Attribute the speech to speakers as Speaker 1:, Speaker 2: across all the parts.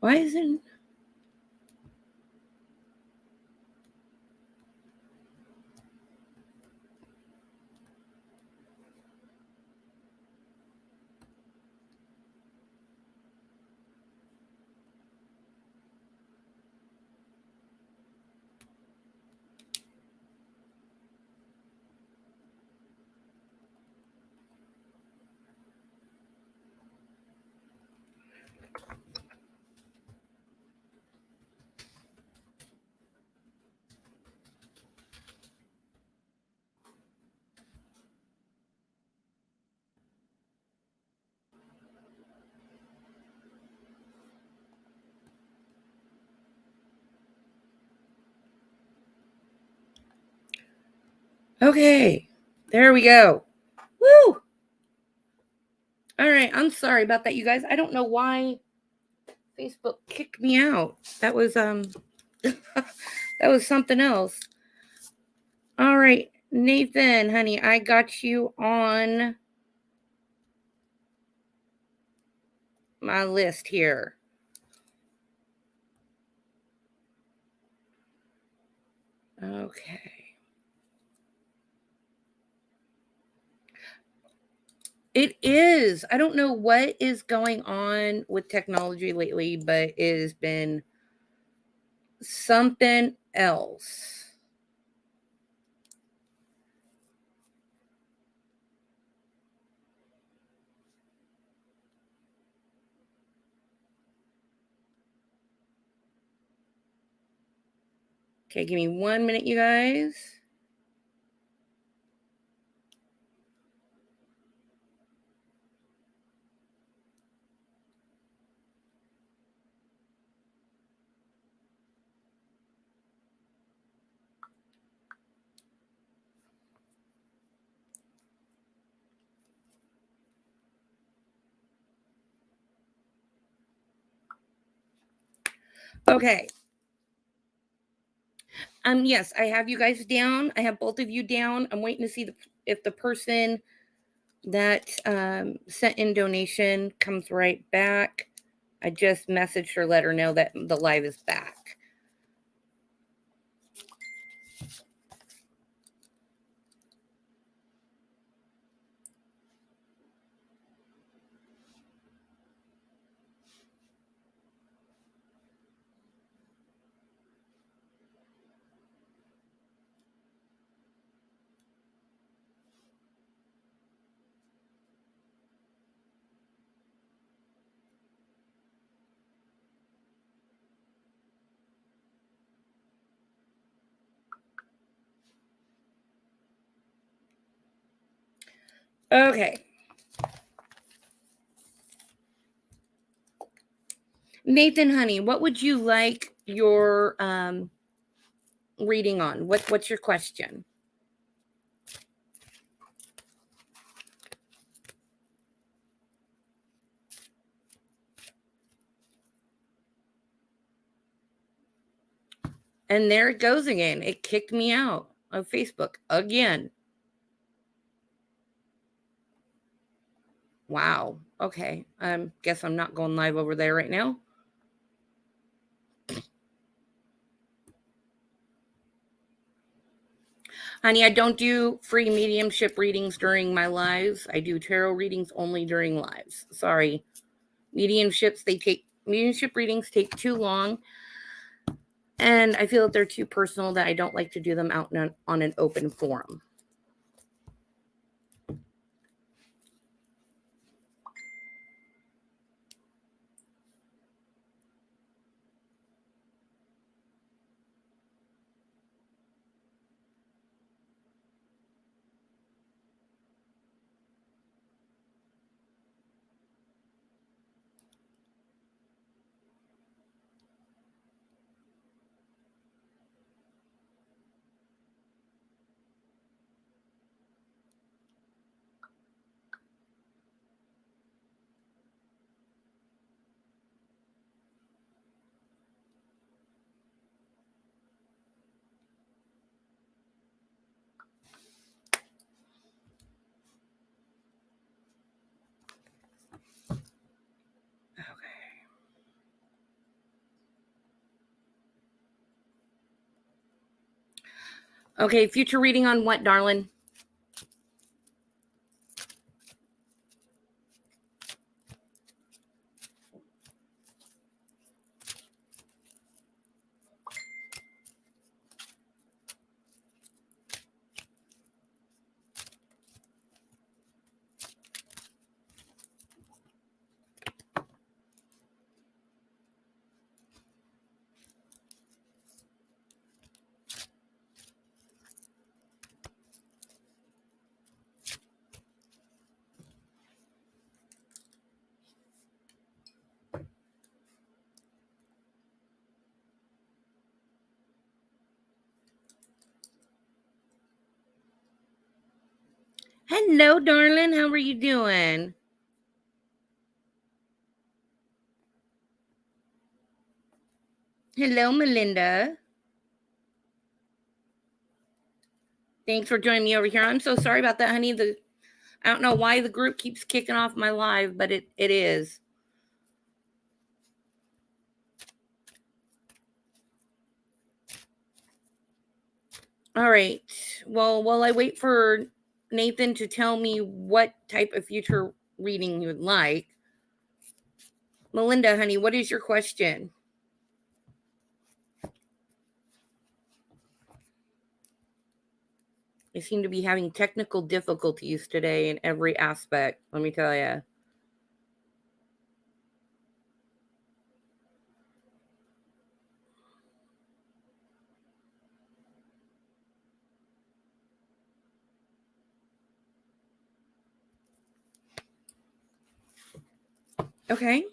Speaker 1: Why isn't... Okay, there we go. Woo! All right, I'm sorry about that, you guys. I don't know why Facebook kicked me out. That was that was something else. All right, Nathan, honey, I got you on my list here. Okay. It is. I don't know what is going on with technology lately, but it has been something else. Okay, give me 1 minute, you guys. Okay. Yes, I have you guys down. I have both of you down. I'm waiting to see if the person that sent in donation comes right back. I just messaged her, let her know that the live is back. Okay. Nathan, honey, what would you like your reading on? What's your question? And there it goes again. It kicked me out of Facebook again. Wow. Okay. Guess I'm not going live over there right now. Honey, I don't do free mediumship readings during my lives. I do tarot readings only during lives. Sorry. Mediumship readings take too long. And I feel that they're too personal that I don't like to do them out on an open forum. Okay, future reading on what, darling? Hello, darling. How are you doing? Hello, Melinda. Thanks for joining me over here. I'm so sorry about that, honey. I don't know why the group keeps kicking off my live, but it is. All right. Well, while I wait for Nathan to tell me what type of future reading you would like, Melinda, honey, what is your question? I seem to be having technical difficulties today in every aspect, let me tell you. Okay.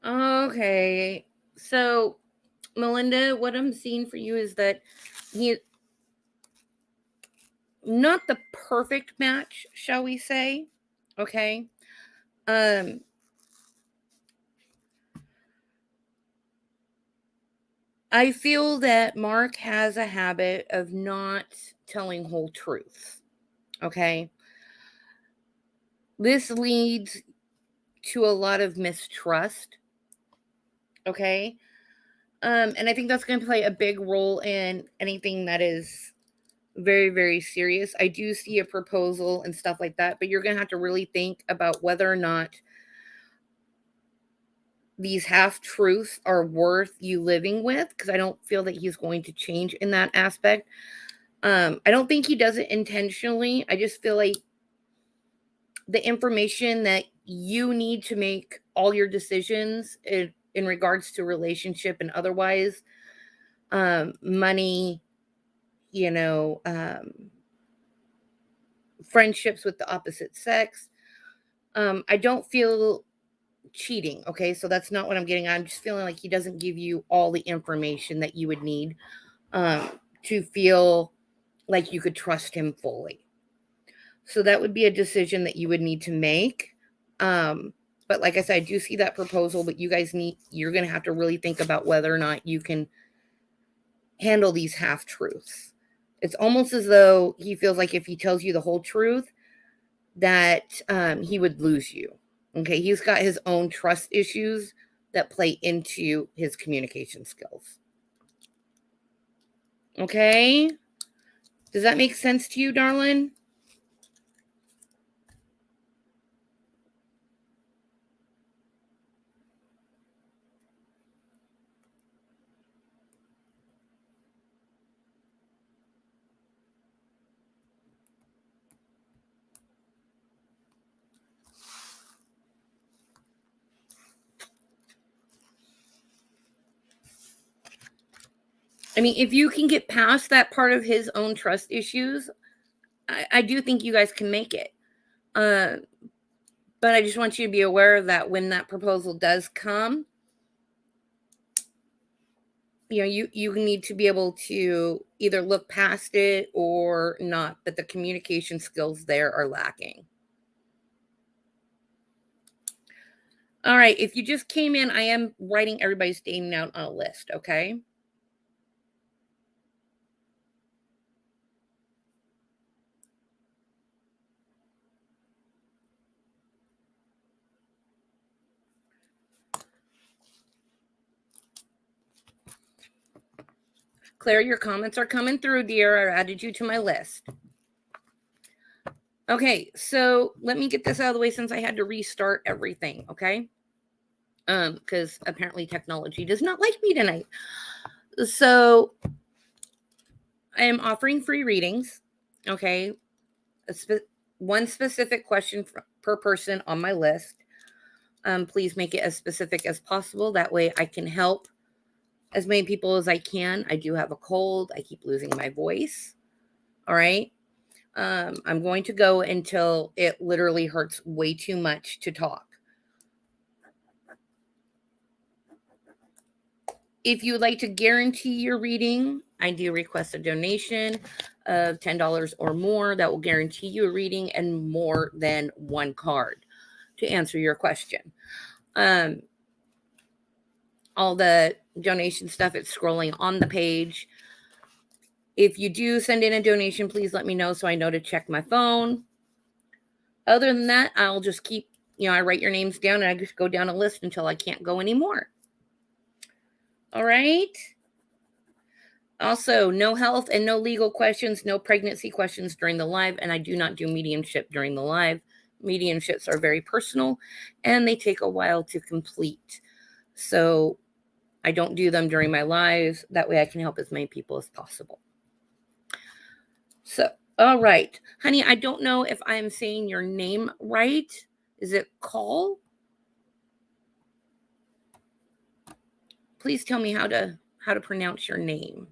Speaker 1: Okay. So, Melinda, what I'm seeing for you is that he not the perfect match, shall we say? Okay. Um I feel that Mark has a habit of not telling whole truths. Okay. This leads to a lot of mistrust. Okay. And I think that's going to play a big role in anything that is very, very serious. I do see a proposal and stuff like that, but you're going to have to really think about whether or not these half truths are worth you living with, because I don't feel that he's going to change in that aspect. I don't think he does it intentionally. I just feel like the information that you need to make all your decisions in regards to relationship and otherwise, money, you know, friendships with the opposite sex. I don't feel cheating. Okay. So that's not what I'm getting. I'm just feeling like he doesn't give you all the information that you would need to feel like you could trust him fully. So that would be a decision that you would need to make. But like I said, I do see that proposal, but you're going to have to really think about whether or not you can handle these half truths. It's almost as though he feels like if he tells you the whole truth, that he would lose you. Okay, he's got his own trust issues that play into his communication skills. Okay, does that make sense to you, darling? I mean, if you can get past that part of his own trust issues, I do think you guys can make it. But I just want you to be aware that when that proposal does come, you need to be able to either look past it or not, but the communication skills there are lacking. All right, if you just came in, I am writing everybody's name down on a list, okay? Claire, your comments are coming through, dear. I added you to my list. Okay, so let me get this out of the way since I had to restart everything, okay? Because apparently technology does not like me tonight. So I am offering free readings, okay? One specific question per person on my list. Please make it as specific as possible. That way I can help as many people as I can. I do have a cold. I keep losing my voice. All right. I'm going to go until it literally hurts way too much to talk. If you would like to guarantee your reading, I do request a donation of $10 or more that will guarantee you a reading and more than one card to answer your question. All the donation stuff, it's scrolling on the page. If you do send in a donation, please let me know so I know to check my phone. Other than that, I'll just keep, I write your names down and I just go down a list until I can't go anymore. All right. Also, no health and no legal questions, no pregnancy questions during the live, and I do not do mediumship during the live. Mediumships are very personal and they take a while to complete. So I don't do them during my lives. That way I can help as many people as possible. So, all right. Honey, I don't know if I'm saying your name right. Is it Call? Please tell me how to pronounce your name.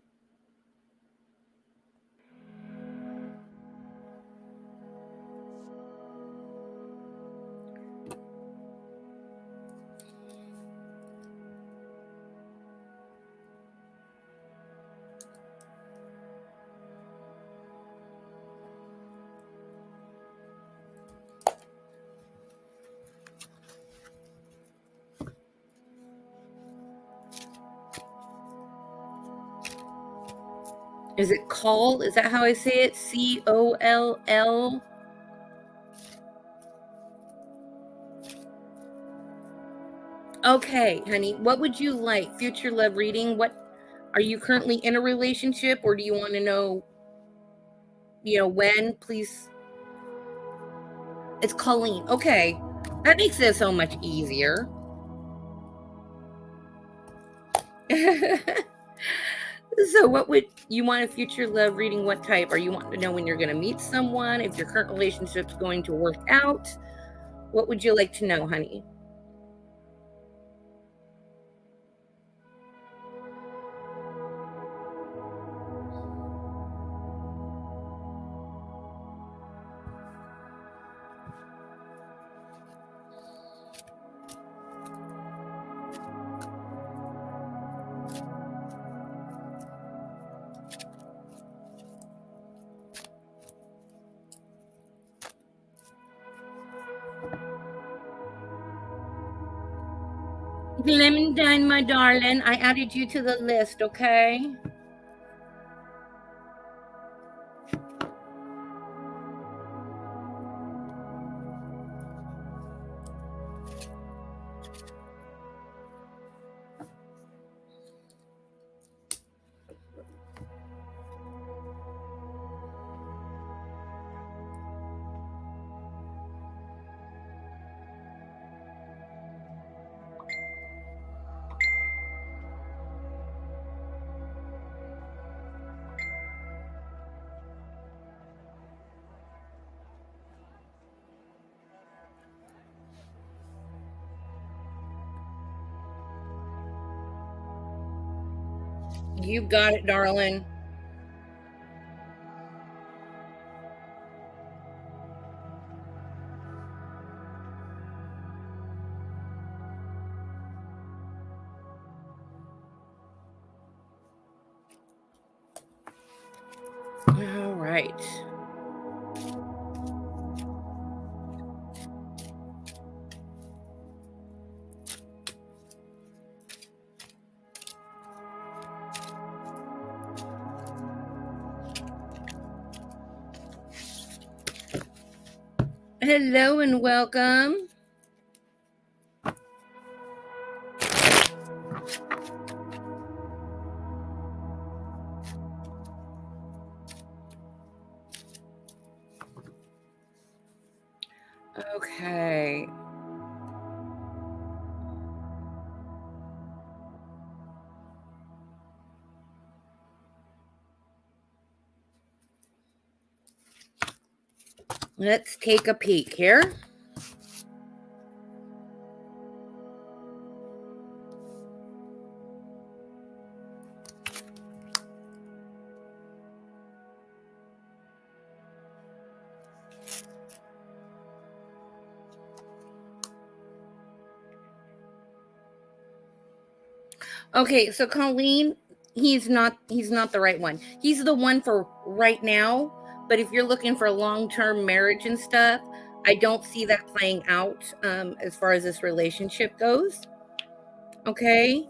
Speaker 1: Is it Call? Is that how I say it? Coll? Okay, honey. What would you like? Future love reading? What are you currently in a relationship, or do you want to know, when? Please. It's Colleen. Okay. That makes it so much easier. So what would you want a future love reading? What type? Are you wanting to know when you're going to meet someone? If your current relationship's going to work out? What would you like to know, honey? Clementine, my darling, I added you to the list, okay? You got it, darling. All right. Hello and welcome. Okay. Let's take a peek here. Okay, so Colleen, he's not the right one. He's the one for right now, but if you're looking for long-term marriage and stuff, I don't see that playing out as far as this relationship goes. Okay?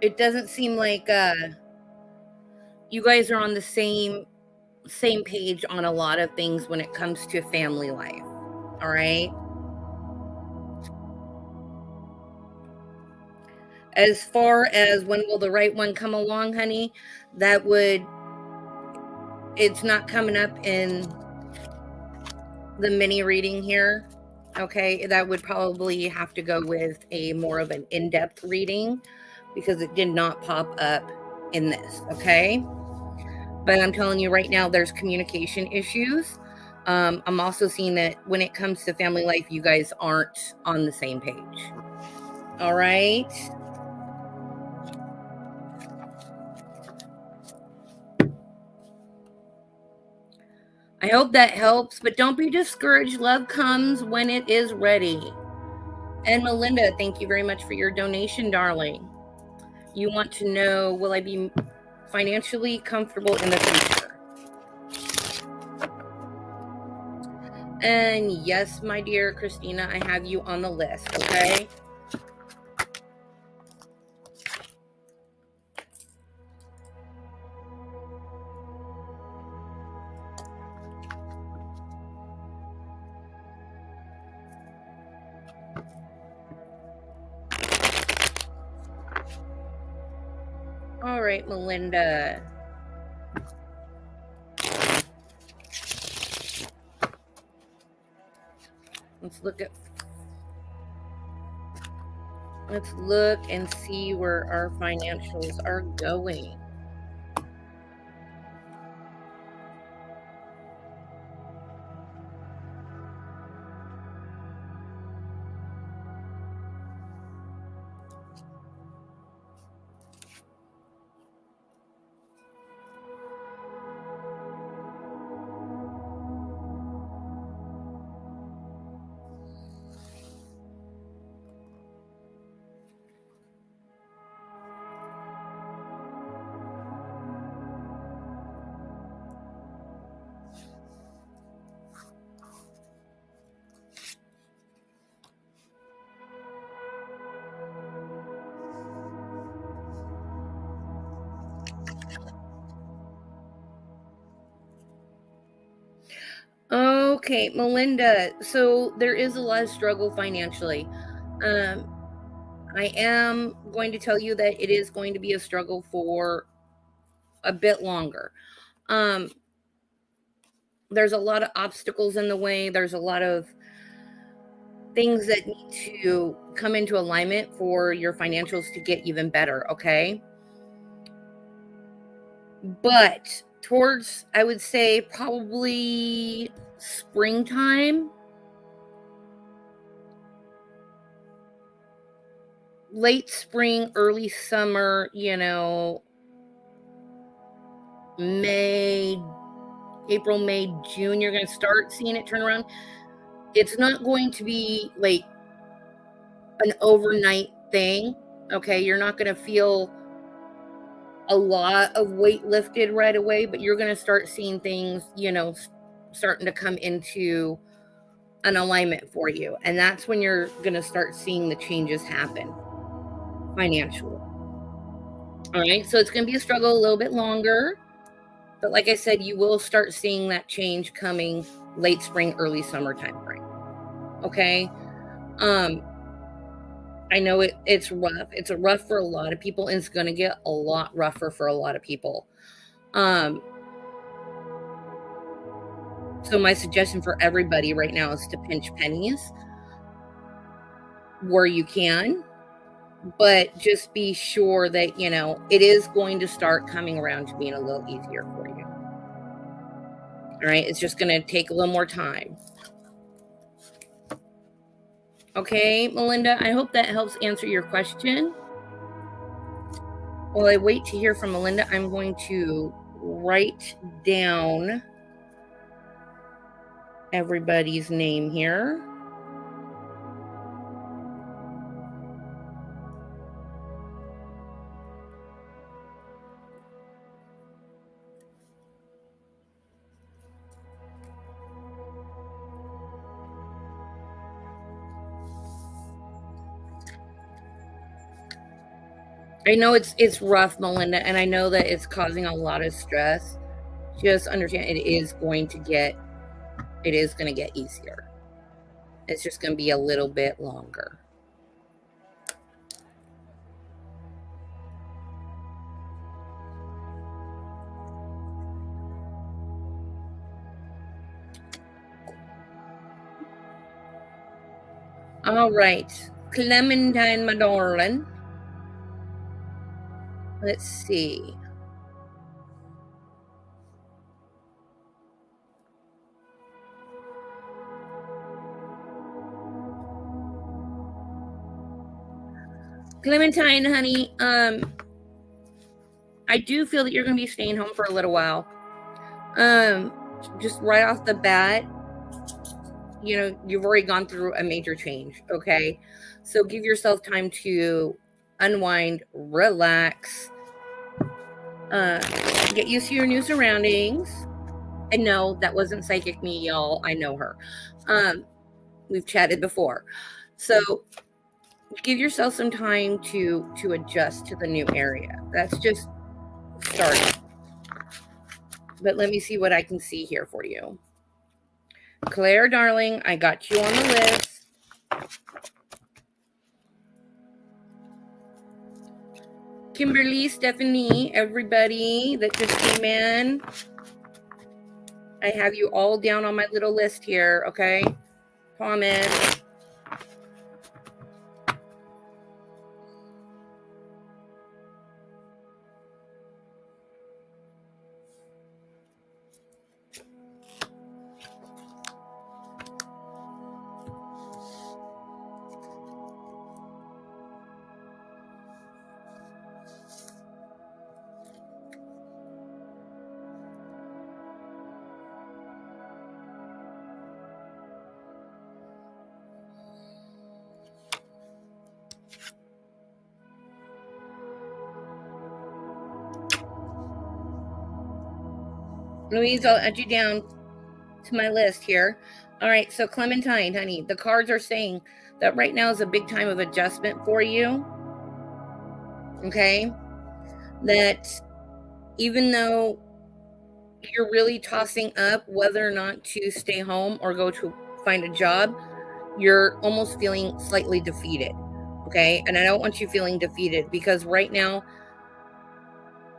Speaker 1: It doesn't seem like you guys are on the same page on a lot of things when it comes to family life. All right? As far as when will the right one come along, honey, it's not coming up in the mini reading here. Okay, that would probably have to go with a more of an in-depth reading because it did not pop up in this. Okay, but I'm telling you right now, there's communication issues. I'm also seeing that when it comes to family life, you guys aren't on the same page. All right. I hope that helps, but don't be discouraged. Love comes when it is ready. And Melinda, thank you very much for your donation, darling. You want to know, will I be financially comfortable in the future? And yes, my dear Christina, I have you on the list, okay? All right, Melinda. Let's look and see where our financials are going. Okay, Melinda. So there is a lot of struggle financially. I am going to tell you that it is going to be a struggle for a bit longer. Um, there's a lot of obstacles in the way. There's a lot of things that need to come into alignment for your financials to get even better, okay? But towards, I would say, probably springtime, late spring, early summer, you know, April, May, June, you're going to start seeing it turn around. It's not going to be like an overnight thing. Okay. You're not going to feel a lot of weight lifted right away, but you're going to start seeing things, you know, starting to come into an alignment for you. And that's when you're going to start seeing the changes happen financially. All right. So it's going to be a struggle a little bit longer. But like I said, you will start seeing that change coming late spring, early summer time frame. Okay. I know it's rough. It's rough for a lot of people, and it's going to get a lot rougher for a lot of people. So my suggestion for everybody right now is to pinch pennies where you can, but just be sure that, you know, it is going to start coming around to being a little easier for you. All right. It's just going to take a little more time. Okay, Melinda, I hope that helps answer your question. While I wait to hear from Melinda, I'm going to write down everybody's name here. I know it's rough, Melinda, and I know that it's causing a lot of stress. Just understand it is going to get easier. It's just going to be a little bit longer. All right, Clementine, my darling. Let's see. Clementine, honey, I do feel that you're going to be staying home for a little while. Just right off the bat, you know, you've already gone through a major change. Okay. So give yourself time to unwind, relax, get used to your new surroundings. And no, that wasn't psychic me, y'all. I know her. We've chatted before. So give yourself some time to adjust to the new area. That's just starting. But let me see what I can see here for you. Claire, darling, I got you on the list. Kimberly, Stephanie, everybody that just came in, I have you all down on my little list here, okay? Promise. Louise, I'll add you down to my list here. All right, so Clementine, honey, the cards are saying that right now is a big time of adjustment for you. Okay? That even though you're really tossing up whether or not to stay home or go to find a job, you're almost feeling slightly defeated. Okay? And I don't want you feeling defeated because right now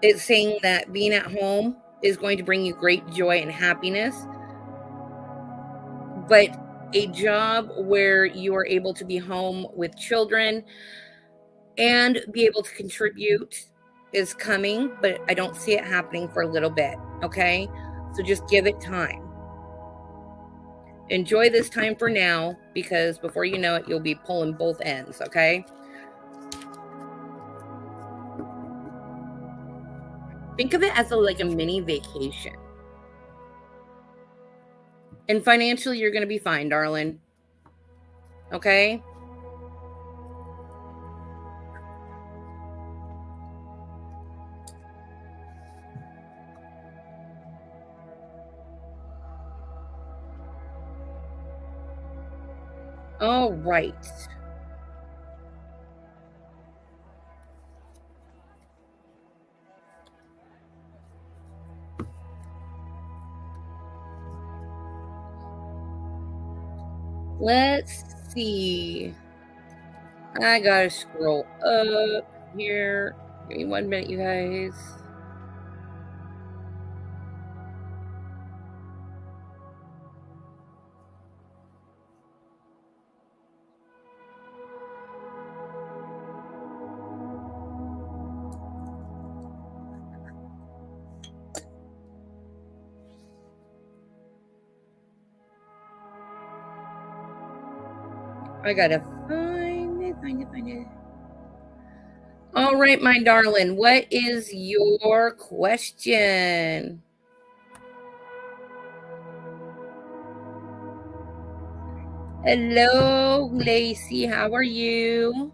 Speaker 1: it's saying that being at home is going to bring you great joy and happiness. But a job where you are able to be home with children and be able to contribute is coming, but I don't see it happening for a little bit. Okay. So just give it time. Enjoy this time for now, because before you know it, you'll be pulling both ends. Okay. Think of it as like a mini vacation. And financially, you're going to be fine, darling. Okay? All right. Let's see. I gotta scroll up here. Give me 1 minute, you guys. I gotta find it. All right, my darling. What is your question? Hello, Lacey. How are you?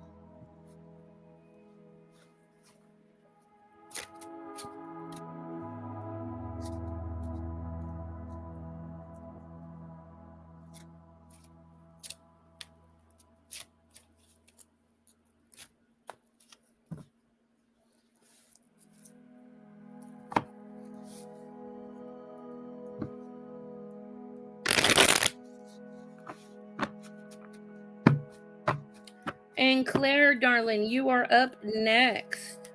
Speaker 1: And Claire, darling, you are up next.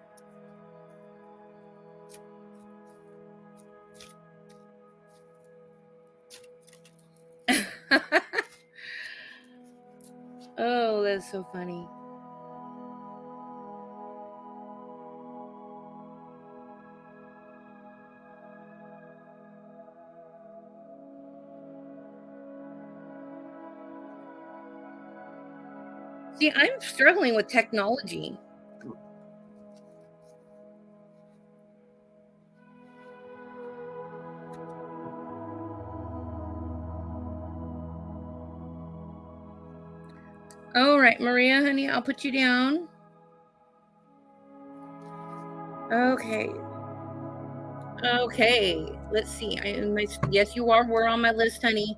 Speaker 1: Oh, that's so funny. See, I'm struggling with technology. All right, Maria, honey, I'll put you down. Okay. Okay. Let's see. Yes, you are. We're on my list, honey.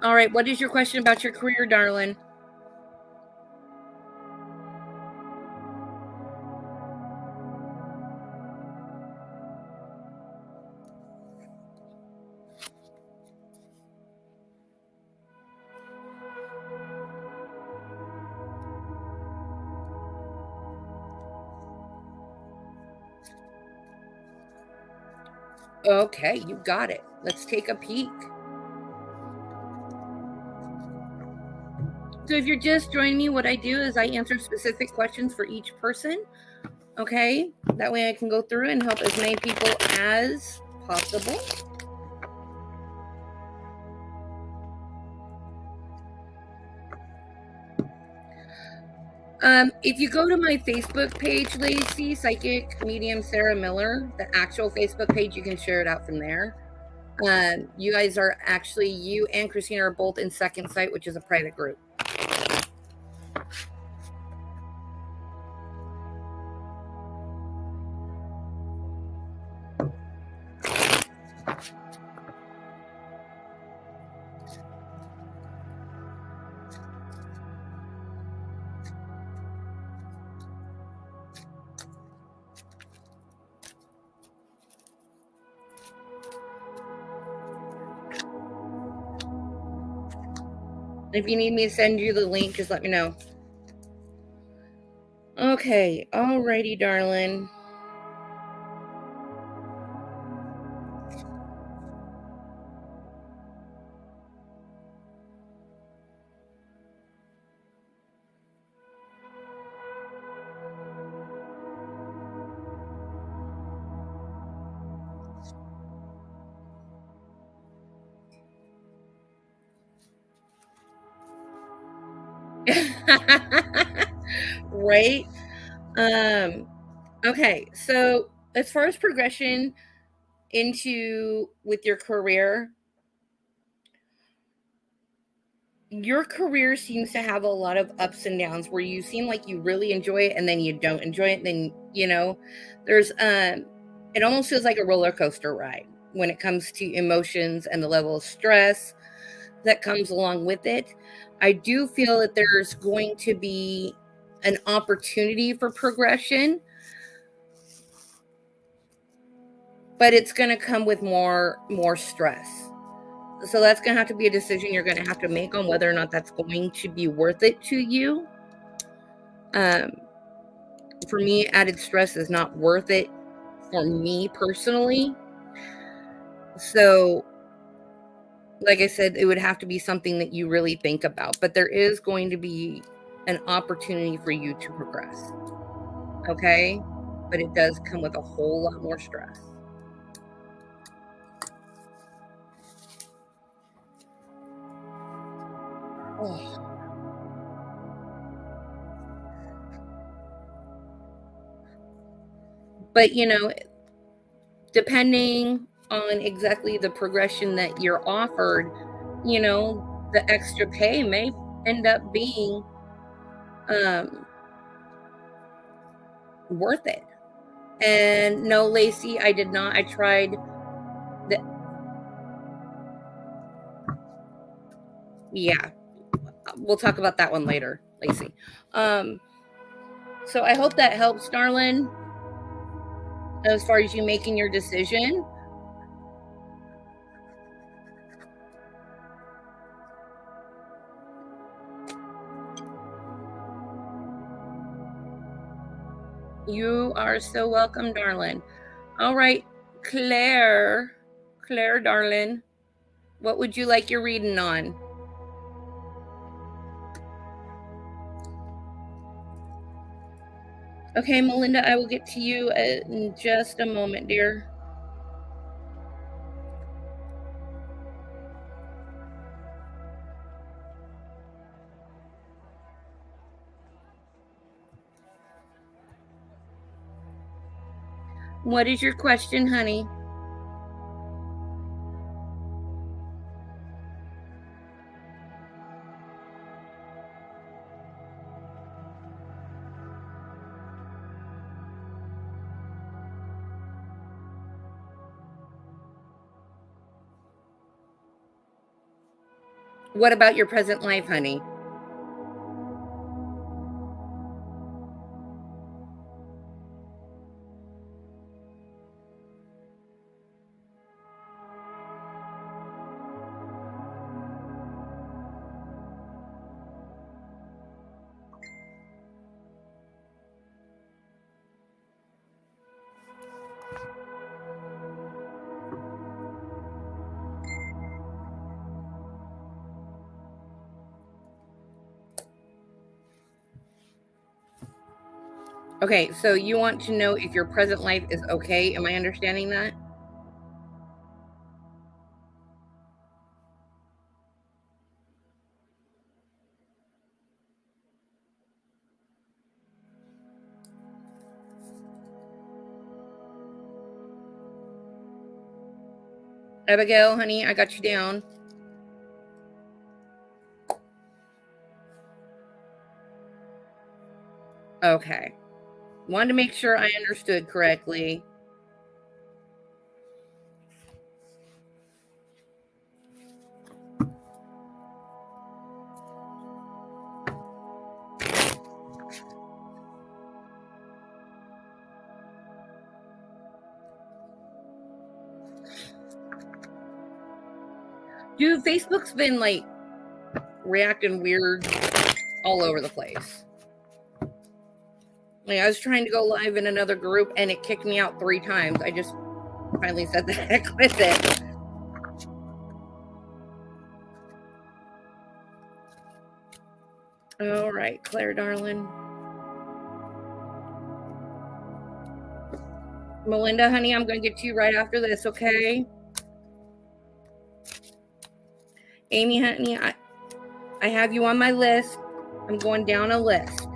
Speaker 1: All right. What is your question about your career, darling? Okay, you got it. Let's take a peek. So if you're just joining me, what I do is I answer specific questions for each person. Okay, that way I can go through and help as many people as possible. If you go to my Facebook page, Lacey, Psychic Medium Sarah Miller, the actual Facebook page, you can share it out from there. You guys are actually, you and Christina are both in Second Sight, which is a private group. If you need me to send you the link, just let me know. Okay, alrighty, darling. Right? Okay, so as far as progression into with your career seems to have a lot of ups and downs where you seem like you really enjoy it and then you don't enjoy it. Then, there's it almost feels like a roller coaster ride when it comes to emotions and the level of stress that comes along with it. I do feel that there's going to be an opportunity for progression, but it's going to come with more stress. So that's going to have to be a decision you're going to have to make on whether or not that's going to be worth it to you. Um, for me, added stress is not worth it for me personally. So, like I said, it would have to be something that you really think about. But there is going to be an opportunity for you to progress. Okay? But it does come with a whole lot more stress. Oh. But, depending on exactly the progression that you're offered, the extra pay may end up being um, worth it. And no, Lacey, I did not. I tried the, yeah, we'll talk about that one later, Lacey. Um, so I hope that helps, darling, as far as you making your decision. You are so welcome, darling. All right, Claire, darling, what would you like your reading on? Okay, Melinda, I will get to you in just a moment, dear. What is your question, honey? What about your present life, honey? Okay, so you want to know if your present life is okay. Am I understanding that? Abigail, honey, I got you down. Okay. Wanted to make sure I understood correctly. Dude, Facebook's been like reacting weird all over the place. Like, I was trying to go live in another group and it kicked me out 3 times. I just finally said the heck with it. All right, Claire, darling. Melinda, honey, I'm going to get to you right after this, okay? Amy, honey, I have you on my list. I'm going down a list.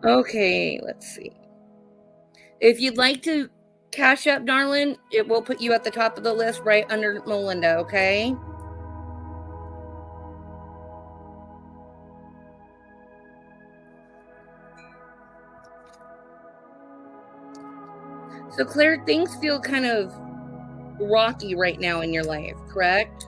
Speaker 1: Okay, let's see. If you'd like to cash up, darling, it will put you at the top of the list right under Melinda, okay? So, Claire, things feel kind of rocky right now in your life, correct?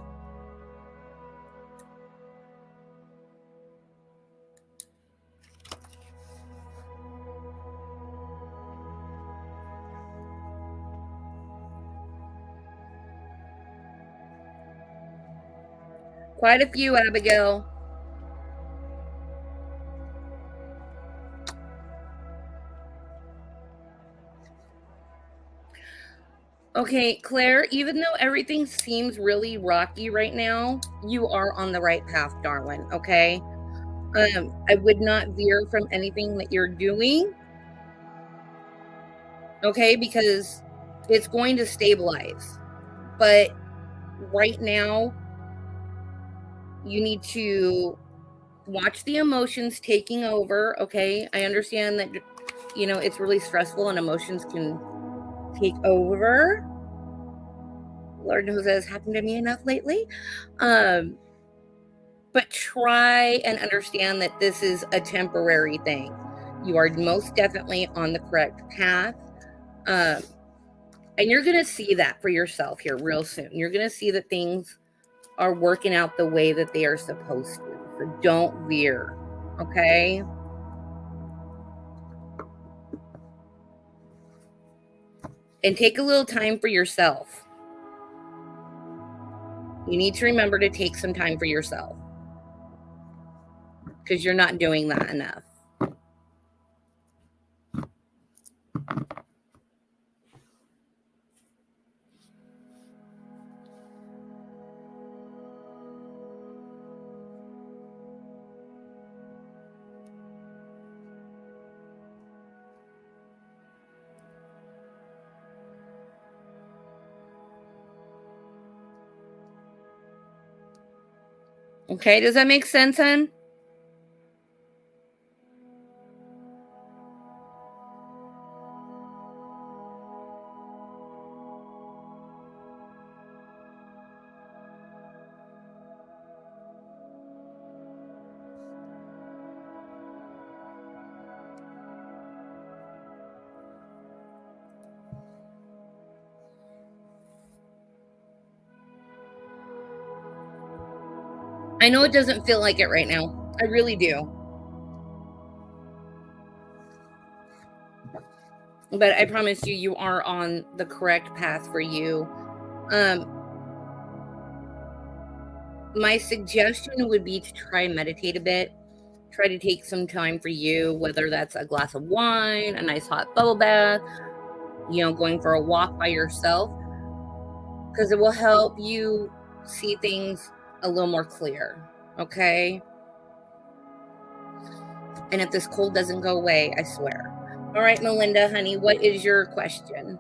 Speaker 1: Quite a few, Abigail. Okay, Claire, even though everything seems really rocky right now, you are on the right path, darling, okay? I would not veer from anything that you're doing, okay? Because it's going to stabilize. But right now, you need to watch the emotions taking over, okay? I understand that, it's really stressful and emotions can take over. Lord knows that has happened to me enough lately. Um, but try and understand that this is a temporary thing. You are most definitely on the correct path. Um, and you're going to see that for yourself here real soon. You're going to see that things are working out the way that they are supposed to. So don't veer, okay? And take a little time for yourself. You need to remember to take some time for yourself because you're not doing that enough. Okay, does that make sense, hon? I know it doesn't feel like it right now. I really do. But I promise you, you are on the correct path for you. My suggestion would be to try and meditate a bit. Try to take some time for you, whether that's a glass of wine, a nice hot bubble bath, going for a walk by yourself, because it will help you see things a little more clear. Okay? And if this cold doesn't go away, I swear. All right, Melinda, honey, what is your question?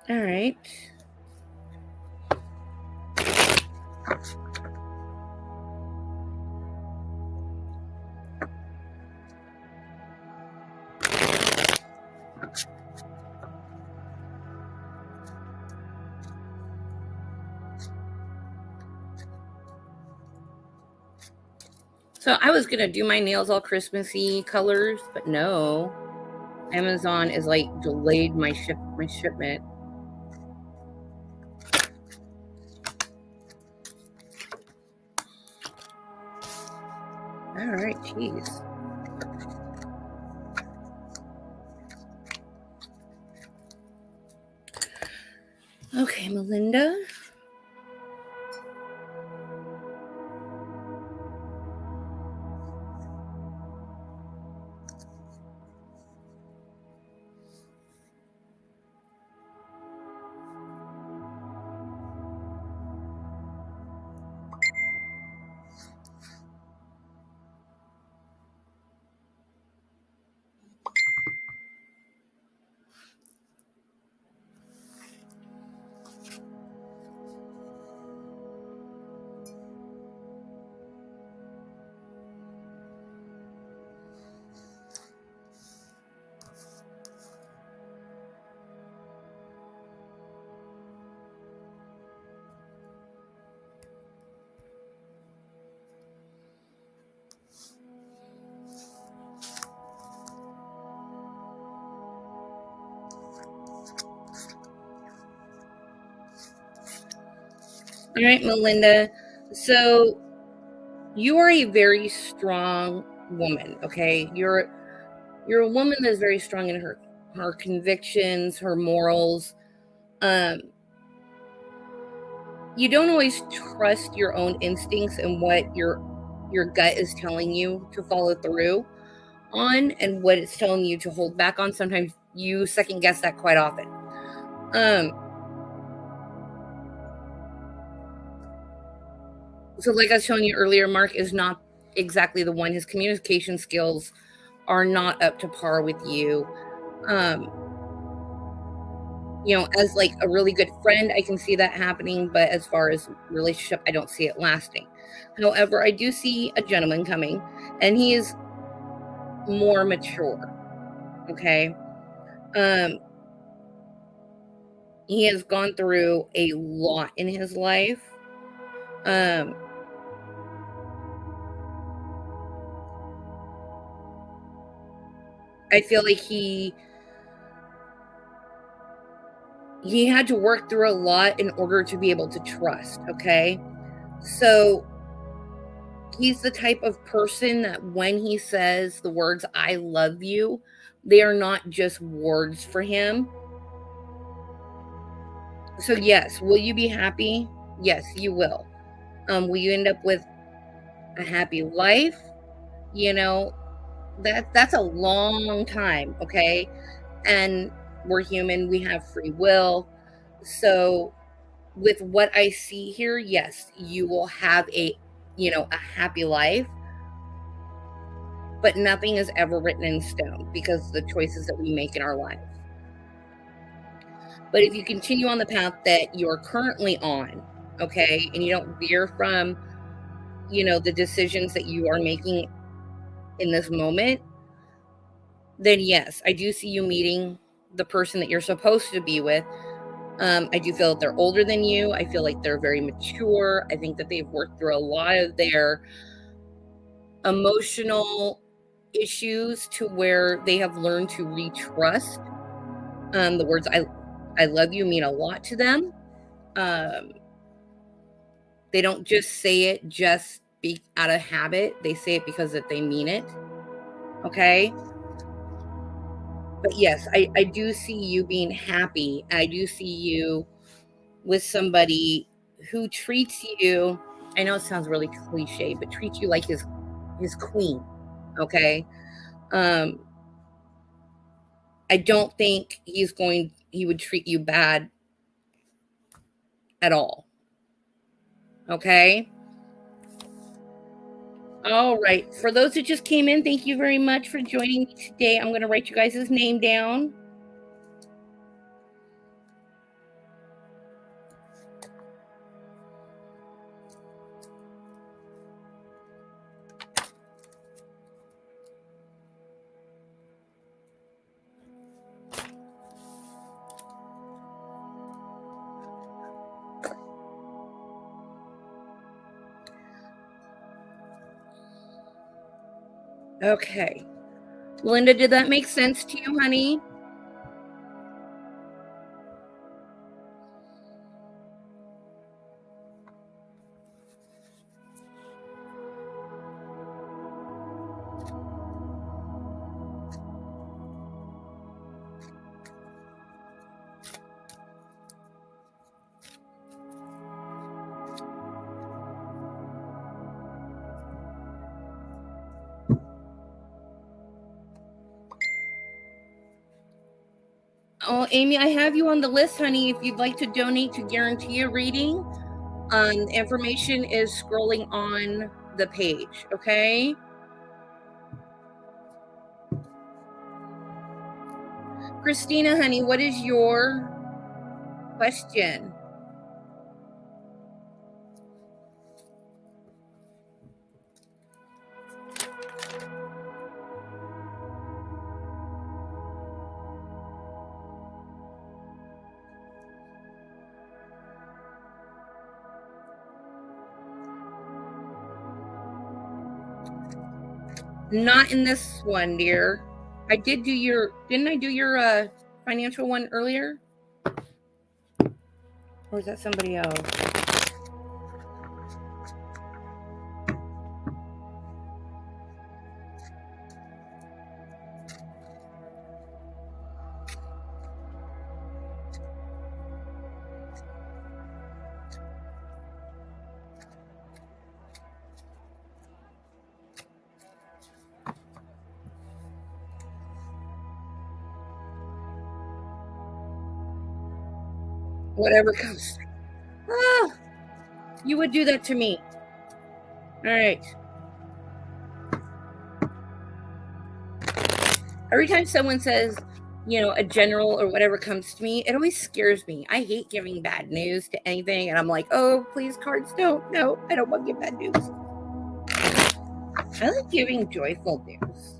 Speaker 1: All right. So I was going to do my nails all Christmassy colors, but no. Amazon is like delayed my shipment. All right, jeez. Okay, Melinda. All right, Melinda. So you are a very strong woman, okay? You're a woman that's very strong in her convictions, her morals. You don't always trust your own instincts and what your gut is telling you to follow through on and what it's telling you to hold back on. Sometimes you second guess that quite often. So like I was telling you earlier, Mark is not exactly the one. His communication skills are not up to par with you. As like a really good friend, I can see that happening, but as far as relationship, I don't see it lasting. However, I do see a gentleman coming, and he is more mature. Okay. He has gone through a lot in his life. I feel like he had to work through a lot in order to be able to trust, okay? So he's the type of person that when he says the words I love you, they are not just words for him. So yes, will you be happy? Yes, you will. Will you end up with a happy life? You know, that's a long time, okay? And we're human, we have free will. So with what I see here, yes, you will have a happy life, but nothing is ever written in stone because of the choices that we make in our life. But if you continue on the path that you're currently on, okay, and you don't veer from, the decisions that you are making in this moment, then yes, I do see you meeting the person that you're supposed to be with. I do feel that they're older than you. I feel like they're very mature. I think that they've worked through a lot of their emotional issues to where they have learned to retrust. The words I love you mean a lot to them. Um, they don't just say it just be out of habit. They say it because that they mean it. Okay. But yes, I do see you being happy. I do see you with somebody who treats you, I know it sounds really cliche, but treats you like his queen. Okay. Um, I don't think he would treat you bad at all. Okay. All right. For those who just came in, thank you very much for joining me today. I'm going to write you guys' name down. Okay. Linda, did that make sense to you, honey? Oh, Amy, I have you on the list, honey. If you'd like to donate to guarantee a reading, information is scrolling on the page, okay? Christina, honey, what is your question? Not in this one, dear. I did do your, didn't I do your financial one earlier? Or is that somebody else? Whatever comes. Ah, you would do that to me. All right. Every time someone says, a general or whatever comes to me, it always scares me. I hate giving bad news to anything. And I'm like, oh, please, cards, don't. No, I don't want to give bad news. I like giving joyful news.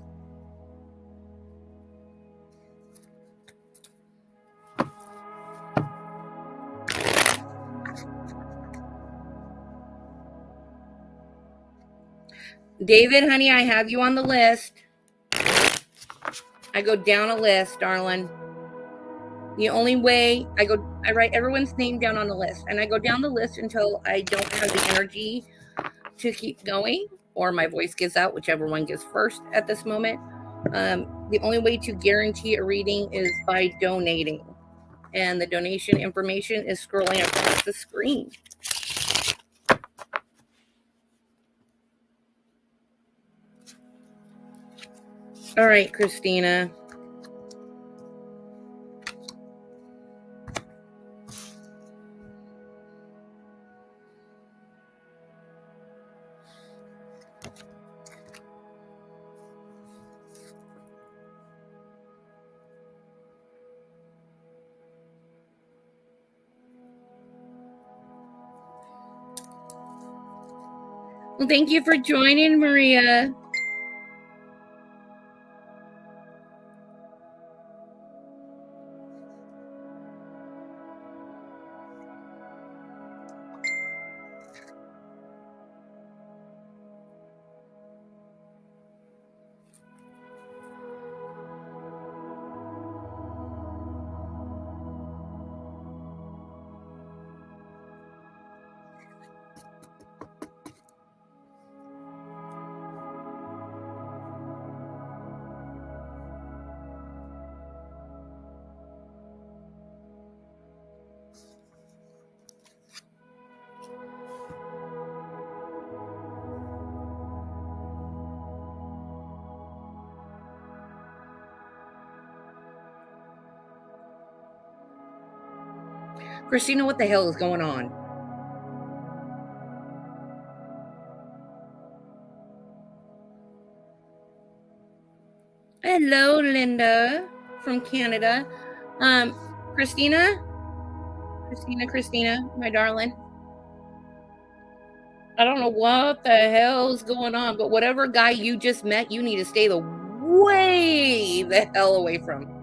Speaker 1: David, honey, I have you on the list. I go down a list, darling. The only way I write everyone's name down on the list, and I go down the list until I don't have the energy to keep going, or my voice gives out, whichever one gives first at this moment. The only way to guarantee a reading is by donating, and the donation information is scrolling across the screen. All right, Christina. Well, thank you for joining, Maria. Christina, what the hell is going on? Hello, Linda from Canada. Christina, my darling. I don't know what the hell's going on, but whatever guy you just met, you need to stay way the hell away from.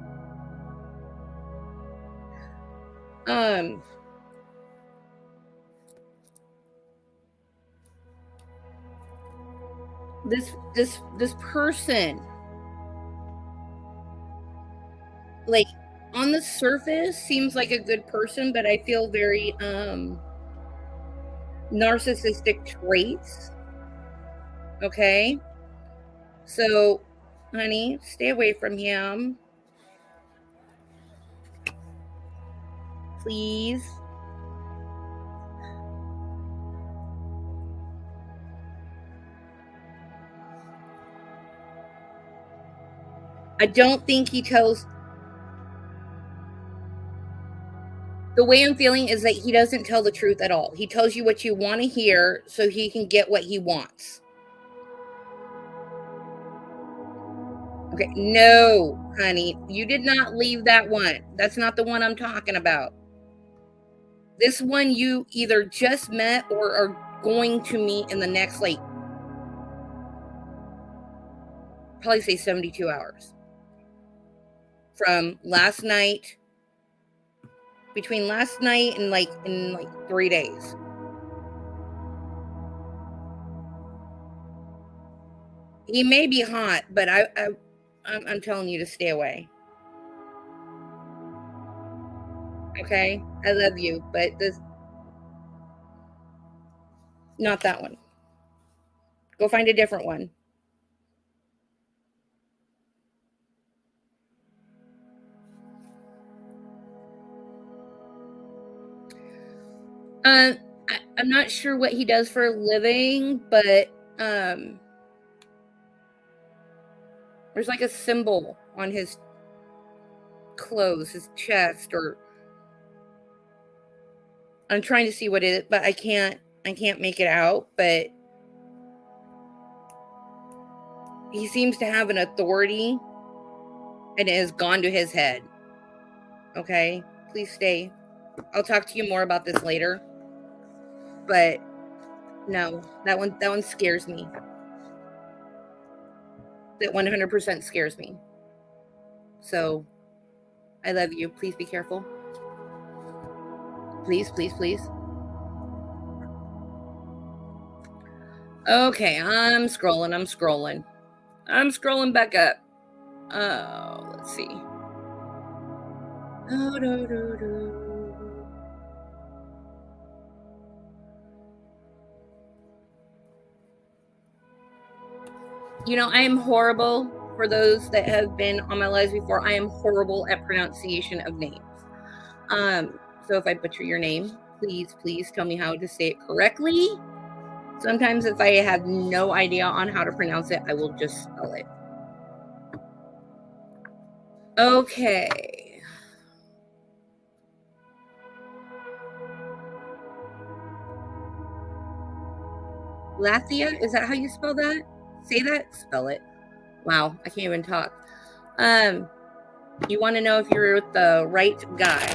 Speaker 1: this person, like, on the surface seems like a good person, but I feel very narcissistic traits. Okay, so honey, stay away from him, please. I don't think he tells. The way I'm feeling is that he doesn't tell the truth at all. He tells you what you want to hear so he can get what he wants. Okay, no, honey, you did not leave that one. That's not the one I'm talking about. This one you either just met or are going to meet in the next, like, probably say 72 hours. From last night, between last night and in 3 days. He may be hot, but I'm telling you to stay away. Okay? I love you, but this, not that one. Go find a different one. I'm not sure what he does for a living, but there's like a symbol on his clothes, his chest, or I'm trying to see what it is, but I can't make it out, but he seems to have an authority and it has gone to his head. Okay? Please stay. I'll talk to you more about this later. But no, that one scares me. That 100% scares me. So, I love you. Please be careful. Please, please, please. Okay, I'm scrolling. I'm scrolling back up. Oh, let's see. Oh, You know, I am horrible. For those that have been on my lives before, I am horrible at pronunciation of names. So if I butcher your name, please tell me how to say it correctly. Sometimes if I have no idea on how to pronounce it, I will just spell it. Okay. Lathia, is that how you spell that? Say that? Spell it. Wow, I can't even talk. You want to know if you're with the right guy.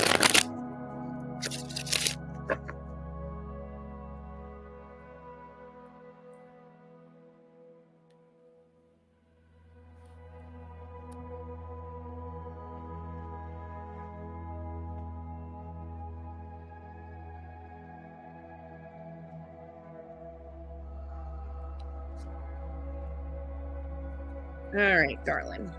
Speaker 1: All right, darling.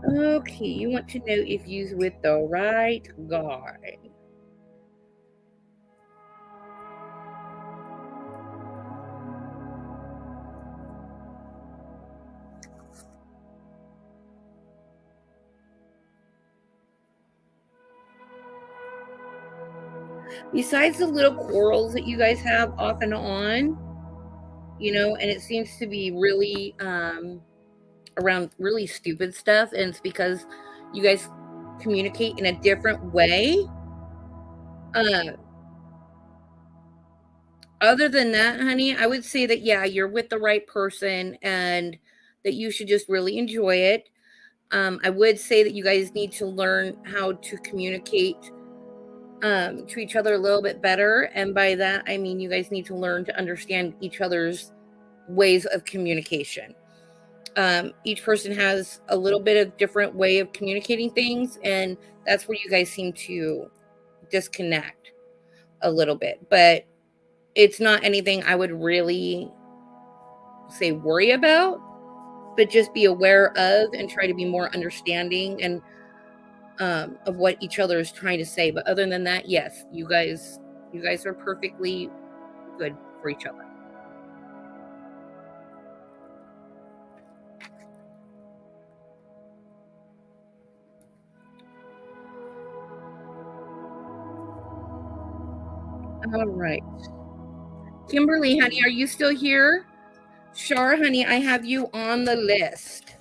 Speaker 1: Okay, you want to know if you're with the right guy. Besides the little quarrels that you guys have off and on, you know, and it seems to be really around really stupid stuff, and it's because you guys communicate in a different way. Other than that, honey, I would say that, yeah, you're with the right person and that you should just really enjoy it. I would say that you guys need to learn how to communicate to each other a little bit better. And by that, I mean you guys need to learn to understand each other's ways of communication. Each person has a little bit of different way of communicating things, and that's where you guys seem to disconnect a little bit. But it's not anything I would really say worry about, but just be aware of and try to be more understanding and of what each other is trying to say. But other than that, yes, you guys are perfectly good for each other. All right. Kimberly, honey, are you still here? Shar, honey, I have you on the list.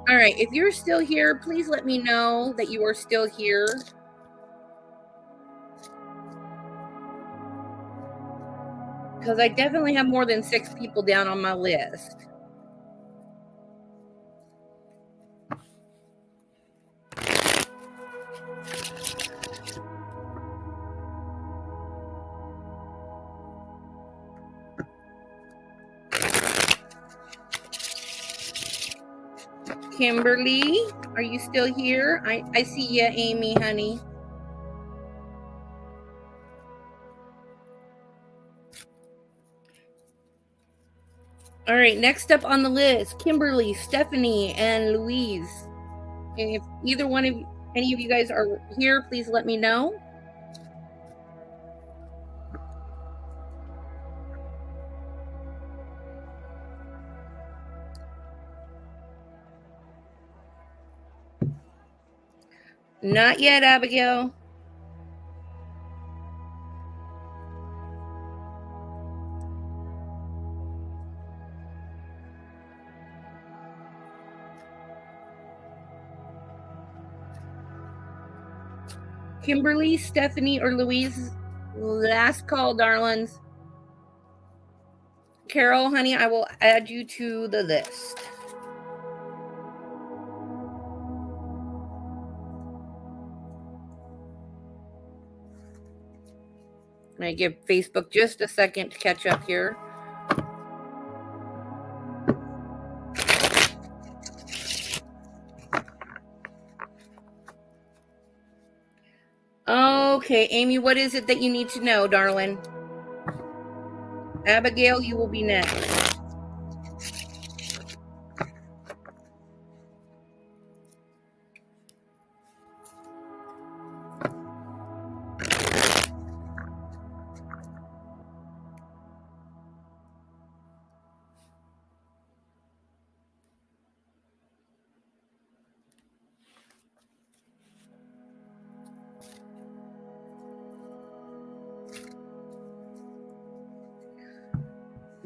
Speaker 1: All right. If you're still here, please let me know that you are still here. Because I definitely have more than 6 people down on my list. Kimberly, are you still here? I see you, Amy, honey. All right, next up on the list, Kimberly, Stephanie, and Louise. And if either one of any of you guys are here, please let me know. Not yet, Abigail. Kimberly, Stephanie, or Louise, last call, darlings. Carol, honey, I will add you to the list. And I give Facebook just a second to catch up here. Okay, Amy, what is it that you need to know, darling? Abigail, you will be next.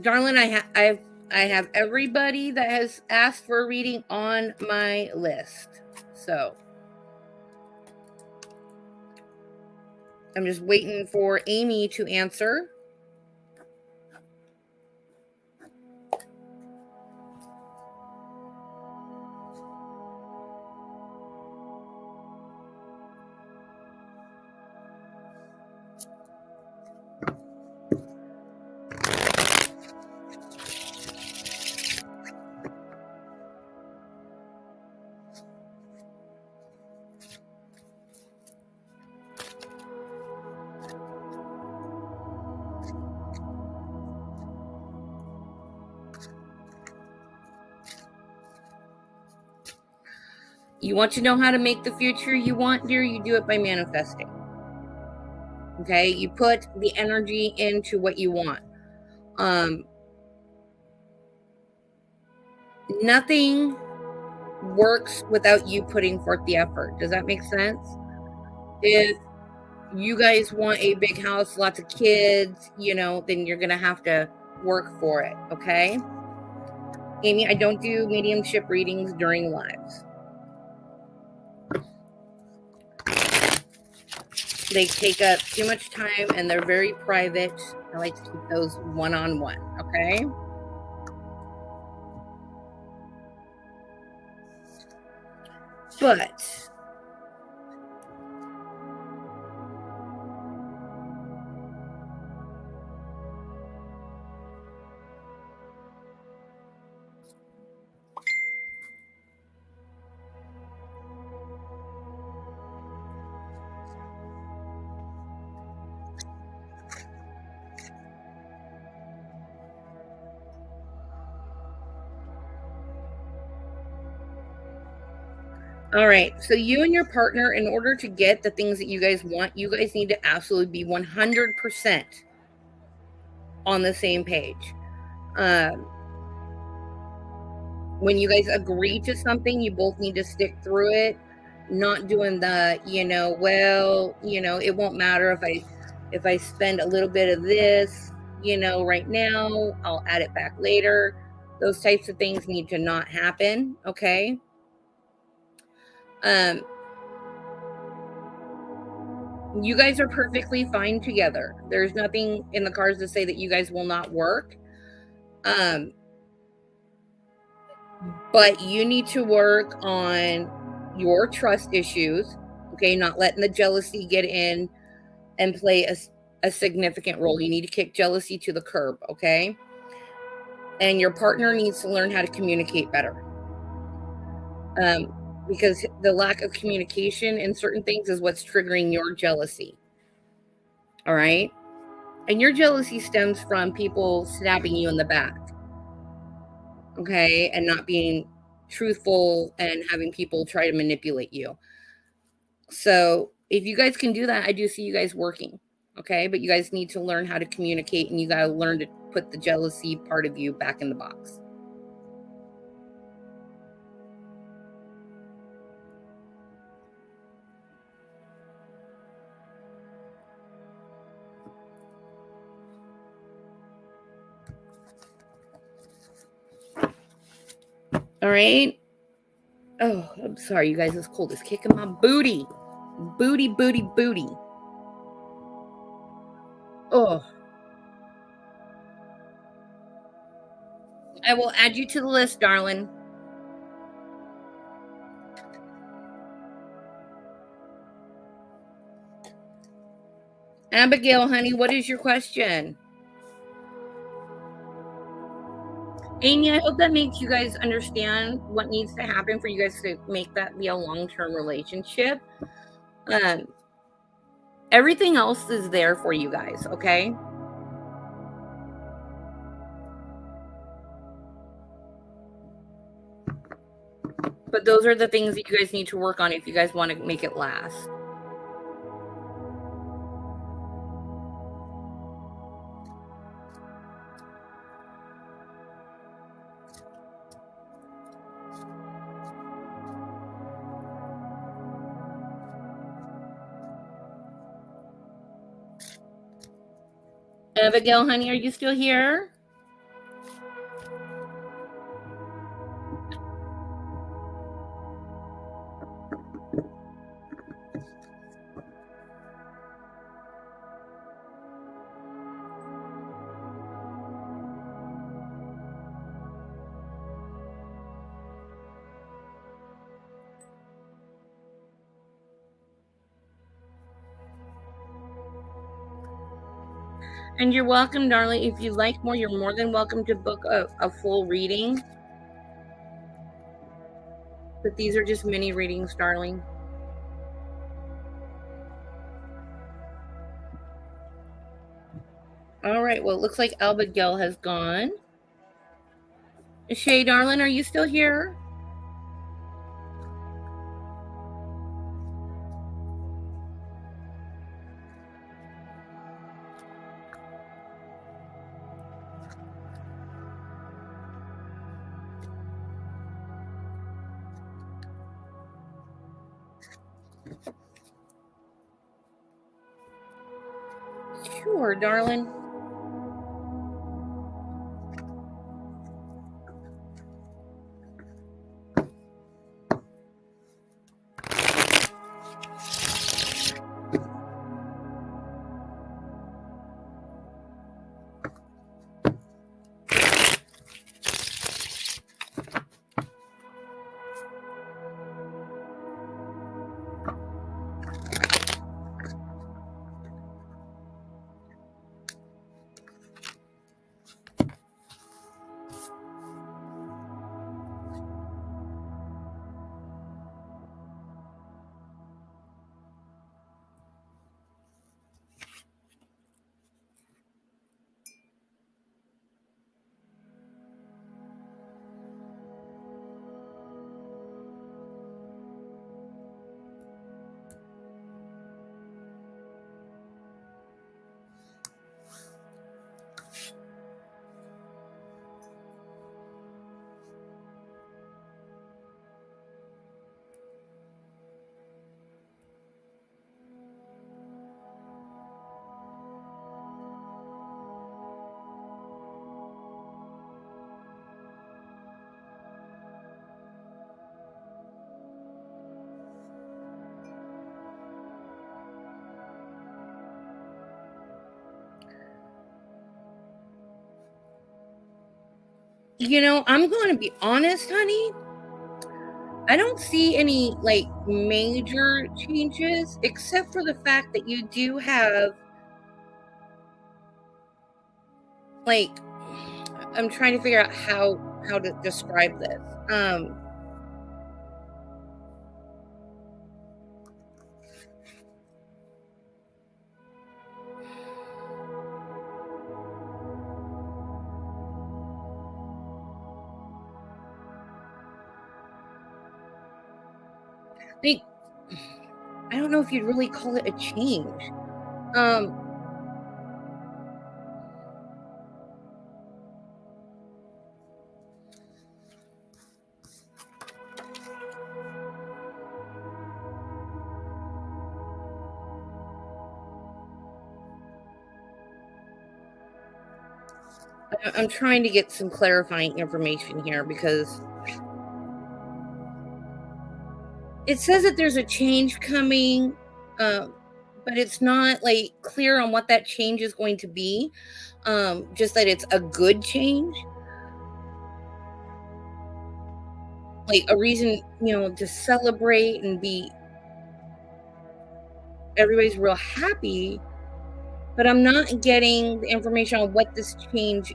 Speaker 1: Darling, I have everybody that has asked for a reading on my list. So I'm just waiting for Amy to answer. You want to know how to make the future you want, dear? You do it by manifesting. Okay? You put the energy into what you want. Nothing works without you putting forth the effort. Does that make sense? If you guys want a big house, lots of kids, then you're going to have to work for it. Okay. Amy, I don't do mediumship readings during lives. They take up too much time and they're very private. I like to keep those one-on-one. Okay. But all right. So you and your partner, in order to get the things that you guys want, you guys need to absolutely be 100% on the same page. When you guys agree to something, you both need to stick through it. Not doing the, it won't matter if I spend a little bit of this, right now, I'll add it back later. Those types of things need to not happen. Okay. You guys are perfectly fine together. There's nothing in the cards to say that you guys will not work. But you need to work on your trust issues. Okay. Not letting the jealousy get in and play a significant role. You need to kick jealousy to the curb. Okay. And your partner needs to learn how to communicate better. Because the lack of communication in certain things is what's triggering your jealousy. All right. And your jealousy stems from people stabbing you in the back. Okay. And not being truthful and having people try to manipulate you. So if you guys can do that, I do see you guys working. Okay. But you guys need to learn how to communicate and you got to learn to put the jealousy part of you back in the box. All right. Oh, I'm sorry, you guys. This cold is kicking my booty. Booty, booty, booty. Oh. I will add you to the list, darling. Abigail, honey, what is your question? Amy, I hope that makes you guys understand what needs to happen for you guys to make that be a long-term relationship. Everything else is there for you guys, okay? But those are the things that you guys need to work on if you guys want to make it last. Abigail, honey, are you still here? And you're welcome, darling. If you'd like more, you're more than welcome to book a full reading. But these are just mini readings, darling. All right. Well, it looks like Abigail has gone. Shay, darling, are you still here? Sure, darling. I'm going to be honest, honey. I don't see any like major changes except for the fact that you do have like I'm trying to figure out how to describe this. Like I don't know if you'd really call it a change. Um I'm trying to get some clarifying information here because it says that there's a change coming, but it's not like clear on what that change is going to be. Just that it's a good change, like a reason, to celebrate and be everybody's real happy. But I'm not getting the information on what this change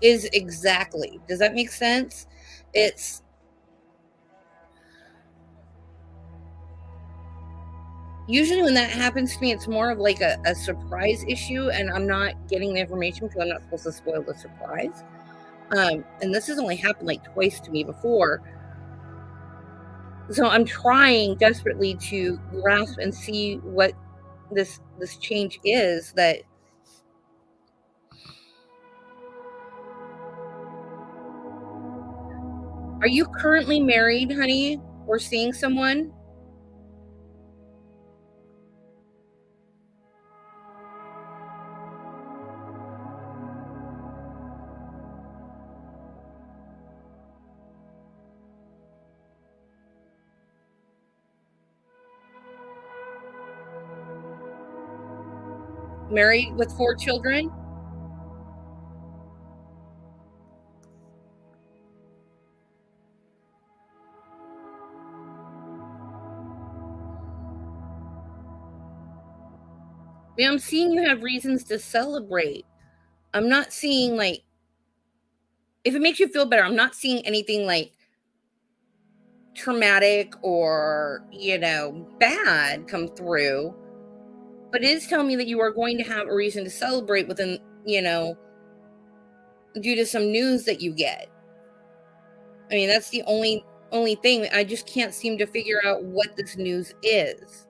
Speaker 1: is exactly. Does that make sense? It's usually when that happens to me, it's more of like a surprise issue, and I'm not getting the information because I'm not supposed to spoil the surprise. And this has only happened like twice to me before. So I'm trying desperately to grasp and see what this change is that are you currently married, honey, or seeing someone? Married with 4 children? Yeah, I'm seeing you have reasons to celebrate. I'm not seeing like if it makes you feel better, I'm not seeing anything like traumatic or, bad come through, but it is telling me that you are going to have a reason to celebrate within, due to some news that you get. I mean, that's the only thing. I just can't seem to figure out what this news is.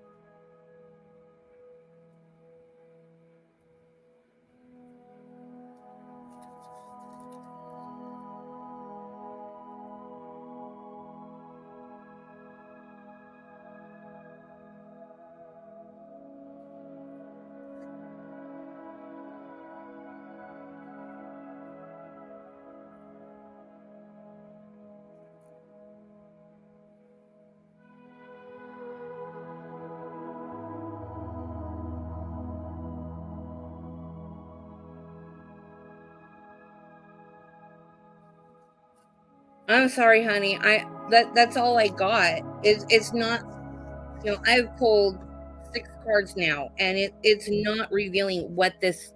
Speaker 1: I'm sorry, honey. That's all I got. It's not, I've pulled 6 cards now, and it's not revealing what this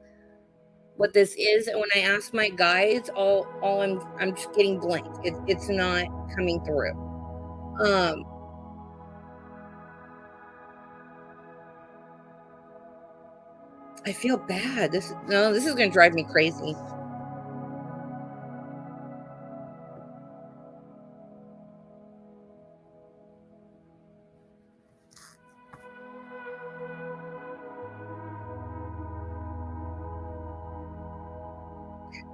Speaker 1: is. And when I ask my guides, all I'm just getting blank. It's not coming through. Um, I feel bad. This is gonna drive me crazy.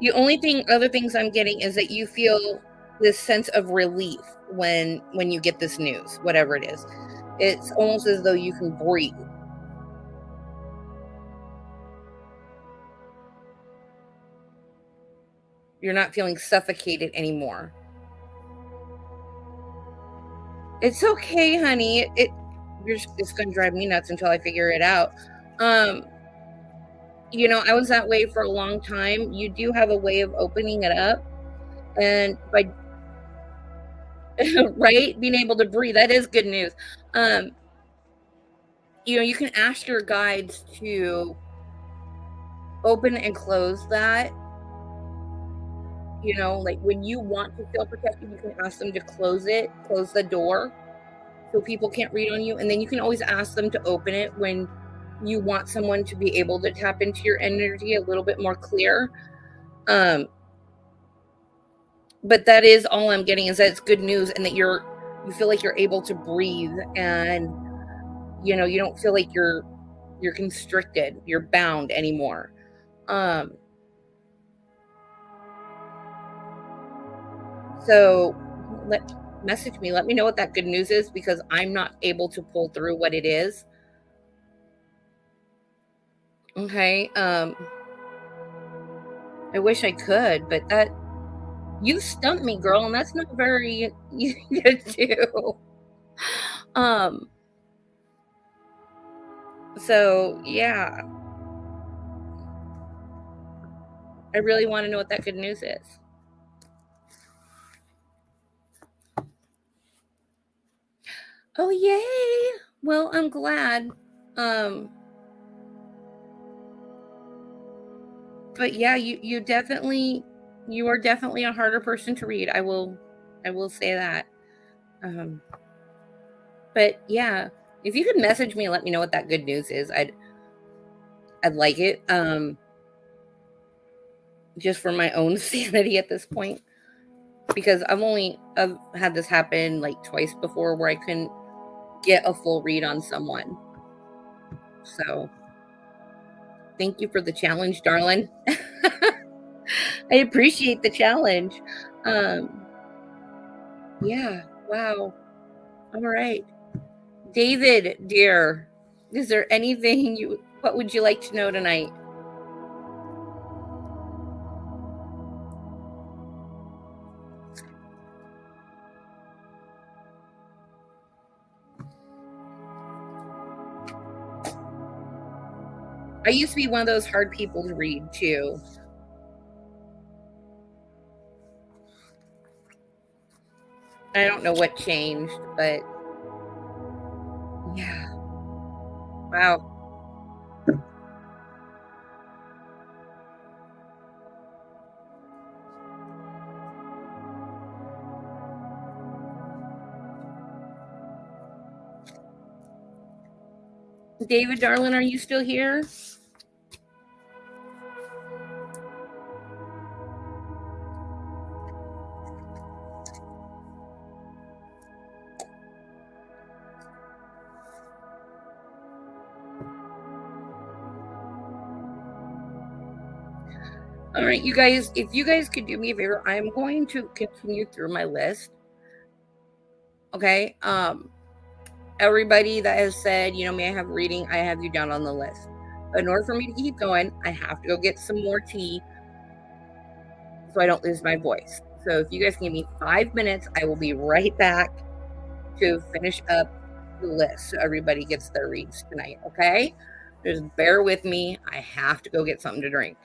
Speaker 1: The only other things I'm getting is that you feel this sense of relief when you get this news, whatever it is. It's almost as though you can breathe. You're not feeling suffocated anymore. It's okay, honey. It's gonna drive me nuts until I figure it out. Um, I was that way for a long time. You do have a way of opening it up, and by right, being able to breathe, that is good news. Um, you can ask your guides to open and close that. Like when you want to feel protected, you can ask them to close the door so people can't read on you. And then you can always ask them to open it when you want someone to be able to tap into your energy a little bit more clear. Um, but that is all I'm getting, is that it's good news, and that you feel like you're able to breathe, and you don't feel like you're constricted, you're bound anymore. Um, so let message me, let me know what that good news is, because I'm not able to pull through what it is. Okay. I wish I could, but that you stumped me, girl, and that's not very easy to do. Um, so yeah, I really want to know what that good news is. Oh, yay! Well, I'm glad. Um, but yeah, you are definitely a harder person to read. I will say that. Um, but yeah, if you could message me and let me know what that good news is, I'd like it. Just for my own sanity at this point, because I've had this happen like twice before where I couldn't get a full read on someone. So thank you for the challenge, darling. I appreciate the challenge. Um, yeah, wow. All right. David, dear, is there anything what would you like to know tonight? I used to be one of those hard people to read too. I don't know what changed, but yeah. Wow. David, darling, are you still here? All right, you guys, if you guys could do me a favor, I'm going to continue through my list. Okay. Everybody that has said, may I have a reading, I have you down on the list. But in order for me to keep going, I have to go get some more tea so I don't lose my voice. So if you guys give me 5 minutes, I will be right back to finish up the list so everybody gets their reads tonight. Okay. Just bear with me. I have to go get something to drink.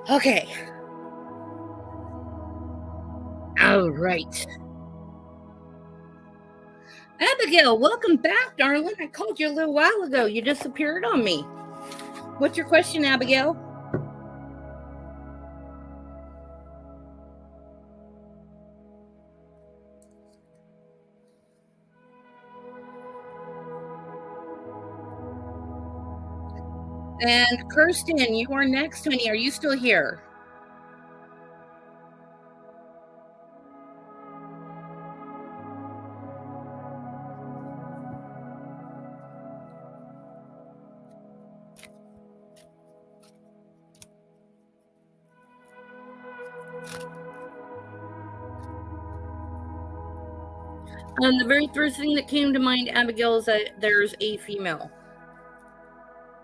Speaker 1: Okay. All right. Abigail, welcome back, darling. I called you a little while ago. You disappeared on me. What's your question, Abigail? And Kirsten, you are next, honey. Are you still here? The very first thing that came to mind, Abigail, is that there's a female.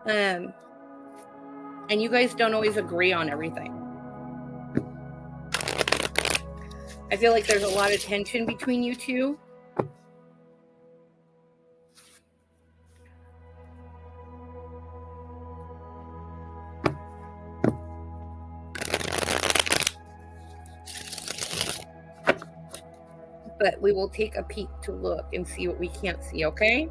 Speaker 1: And you guys don't always agree on everything. I feel like there's a lot of tension between you two. But we will take a peek to look and see what we can't see, okay?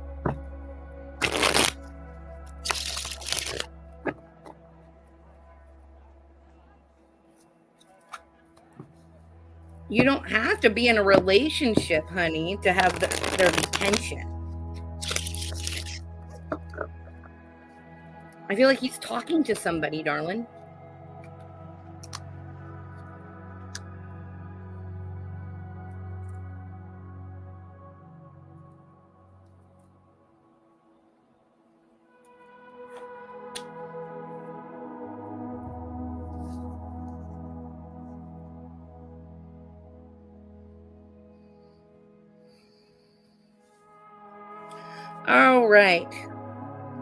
Speaker 1: You don't have to be in a relationship, honey, to have there be tension. I feel like he's talking to somebody, darling. All right.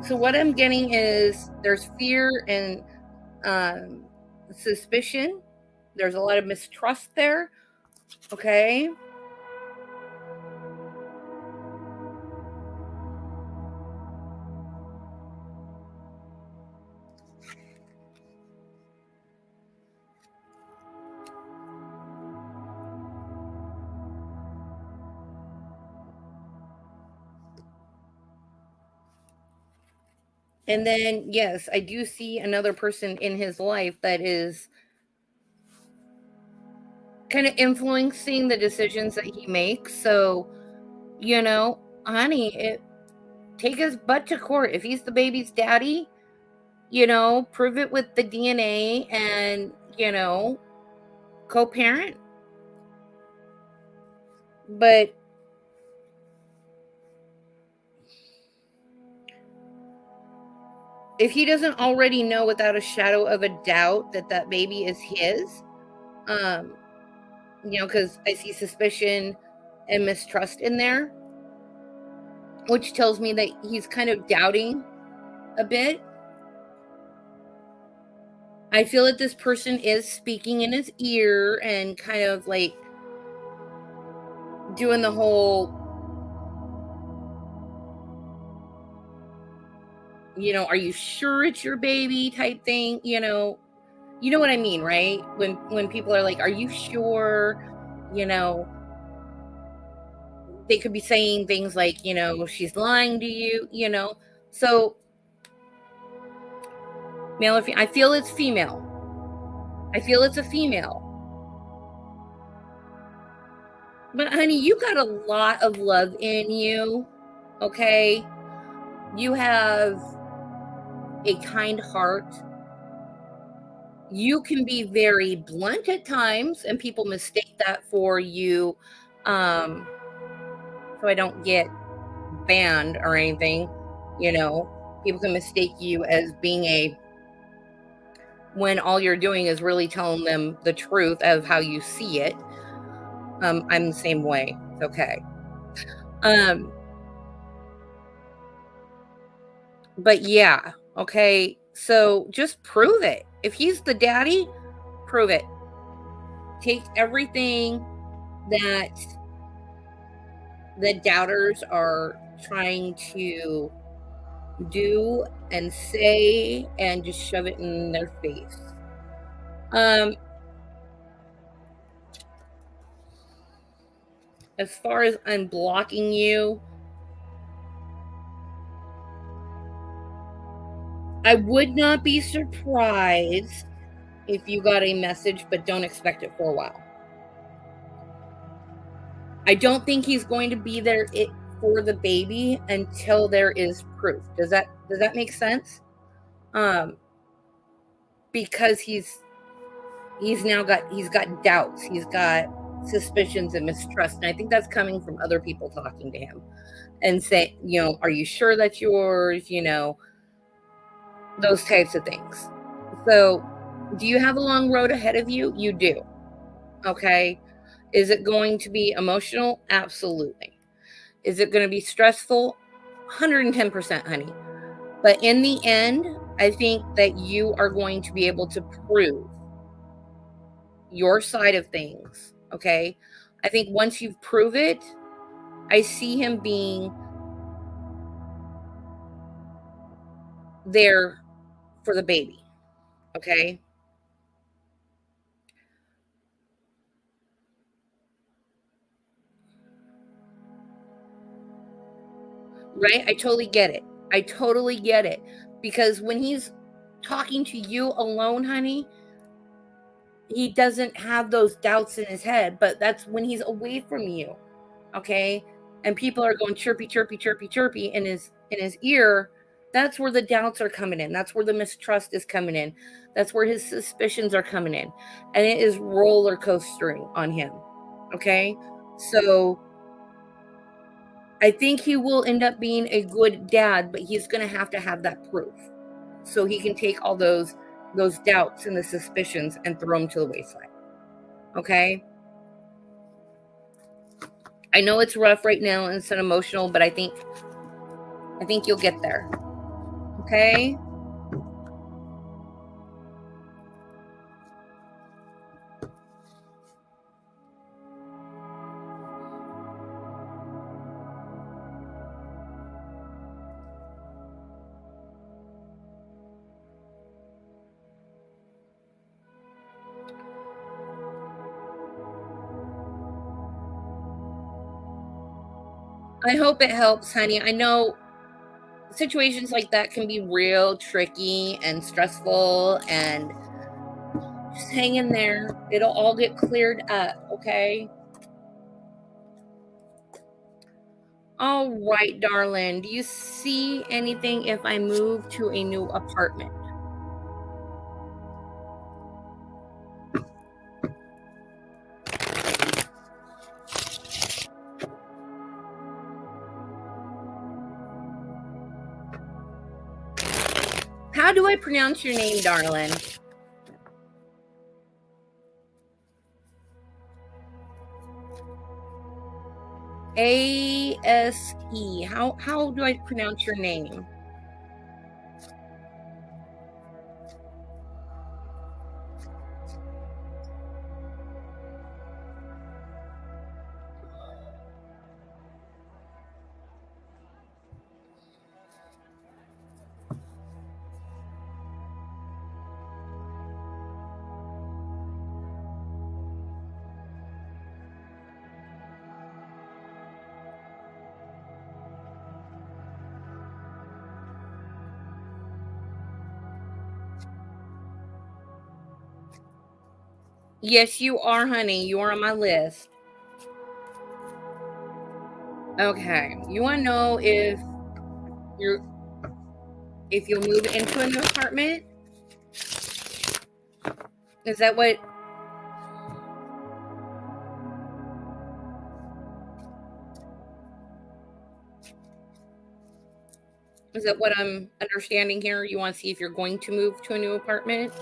Speaker 1: So what I'm getting is there's fear and suspicion. There's a lot of mistrust there. Okay. And then, yes, I do see another person in his life that is kind of influencing the decisions that he makes. So, honey, take his butt to court. If he's the baby's daddy, prove it with the DNA and, co-parent. But if he doesn't already know without a shadow of a doubt that baby is his, because I see suspicion and mistrust in there, which tells me that he's kind of doubting a bit. I feel that this person is speaking in his ear and kind of like doing the whole, are you sure it's your baby type thing? You know what I mean, right? When people are like, are you sure? They could be saying things like, she's lying to you, So, male or female, I feel it's female. I feel it's a female. But honey, you got a lot of love in you, okay? You have a kind heart. You can be very blunt at times, and people mistake that for you. So I don't get banned or anything. People can mistake you as being when all you're doing is really telling them the truth of how you see it. I'm the same way. It's okay. But yeah, okay. So just prove it. If he's the daddy, prove it. Take everything that the doubters are trying to do and say and just shove it in their face. As far as unblocking you, I would not be surprised if you got a message, but don't expect it for a while. I don't think he's going to be there for the baby until there is proof. Does that make sense? Because he's got doubts, he's got suspicions and mistrust, and I think that's coming from other people talking to him and saying, are you sure that's yours? Those types of things. So, do you have a long road ahead of you? You do. Okay. Is it going to be emotional? Absolutely. Is it going to be stressful? 110%, honey. But in the end, I think that you are going to be able to prove your side of things. Okay. I think once you've proved it, I see him being there for the baby. Okay. Right? I totally get it. I totally get it. Because when he's talking to you alone, honey, he doesn't have those doubts in his head, but that's when he's away from you. Okay? And people are going chirpy, chirpy, chirpy, chirpy in his ear. That's where the doubts are coming in. That's where the mistrust is coming in. That's where his suspicions are coming in. And it is roller coastering on him. Okay? So I think he will end up being a good dad, but he's going to have that proof so he can take all those doubts and the suspicions and throw them to the wayside. Okay? I know it's rough right now and it's emotional, but I think you'll get there. Okay? I hope it helps, honey. I know situations like that can be real tricky and stressful, and just hang in there. It'll all get cleared up, okay? All right, darling. Do you see anything if I move to a new apartment? How do I pronounce your name, darling? A-S-E. How do I pronounce your name? Yes, you are, honey. You are on my list. Okay. You want to know if you'll move into a new apartment? Is that what? Is that what I'm understanding here? You want to see if you're going to move to a new apartment?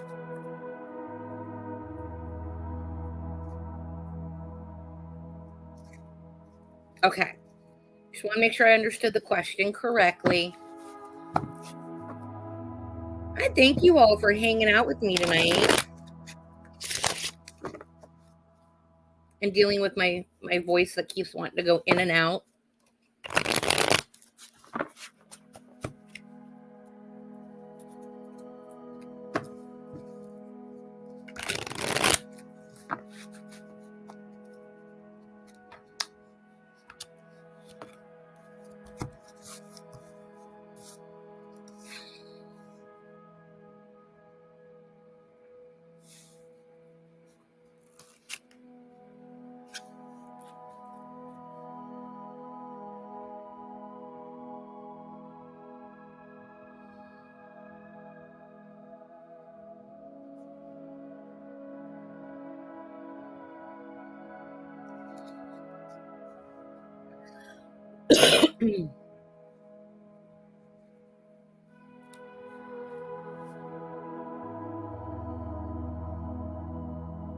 Speaker 1: Okay. Just want to make sure I understood the question correctly. I thank you all for hanging out with me tonight and dealing with my voice that keeps wanting to go in and out.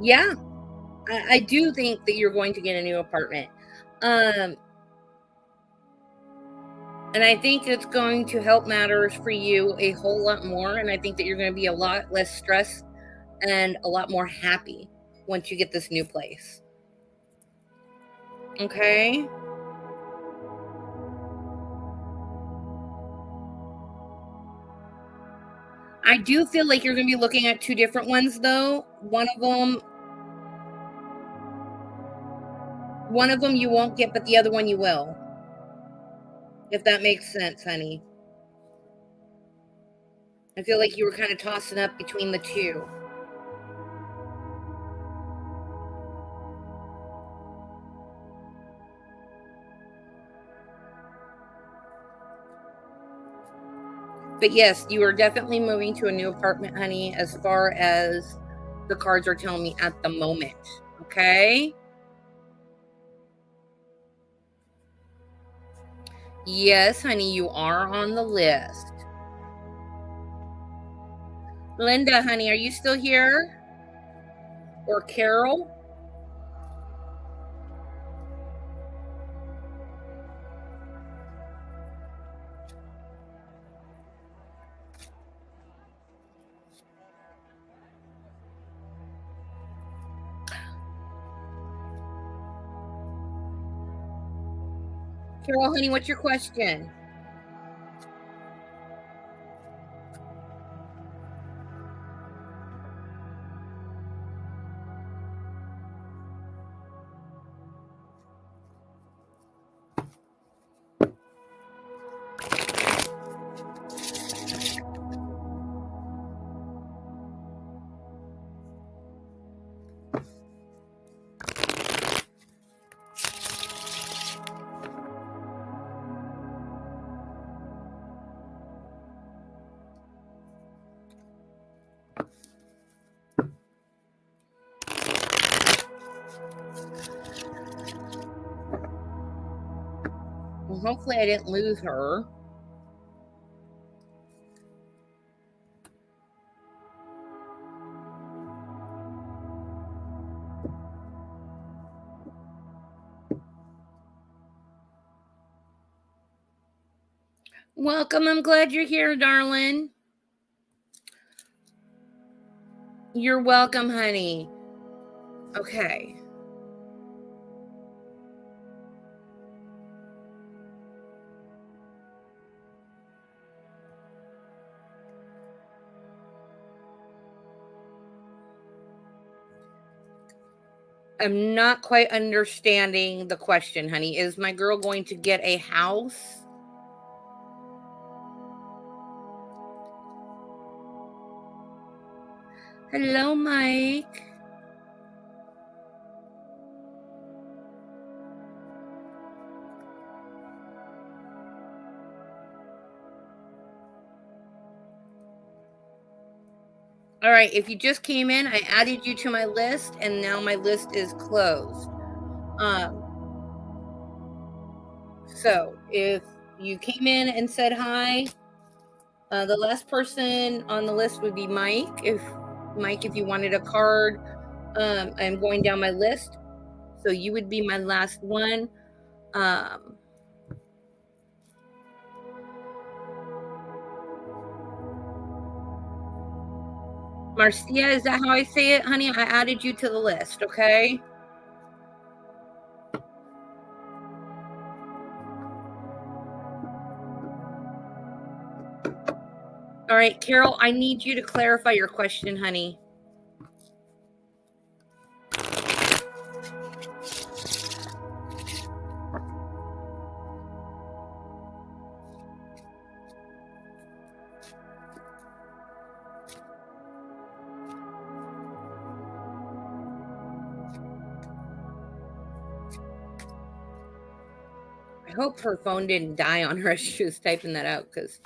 Speaker 1: Yeah, I do think that you're going to get a new apartment. Um, and I think it's going to help matters for you a whole lot more. And I think that you're going to be a lot less stressed and a lot more happy once you get this new place. Okay. I do feel like you're going to be looking at two different ones though. One of them you won't get, but the other one you will. If that makes sense, honey. I feel like you were kind of tossing up between the two. But yes, you are definitely moving to a new apartment, honey, as far as the cards are telling me at the moment. Okay? Yes, honey, you are on the list. Linda, honey, are you still here? Or Carol? Carol, honey, what's your question? Well, hopefully I didn't lose her. Welcome. I'm glad you're here, darling. You're welcome, honey. Okay. I'm not quite understanding the question, honey. Is my girl going to get a house? Hello, Mike. All right, if you just came in, I added you to my list, and now my list is closed. Um, so if you came in and said hi, the last person on the list would be Mike. If you wanted a card, I'm going down my list, so you would be my last one. Um, Marcia, is that how I say it, honey? I added you to the list, okay? All right, Carol, I need you to clarify your question, honey. I hope her phone didn't die on her as she was typing that out, because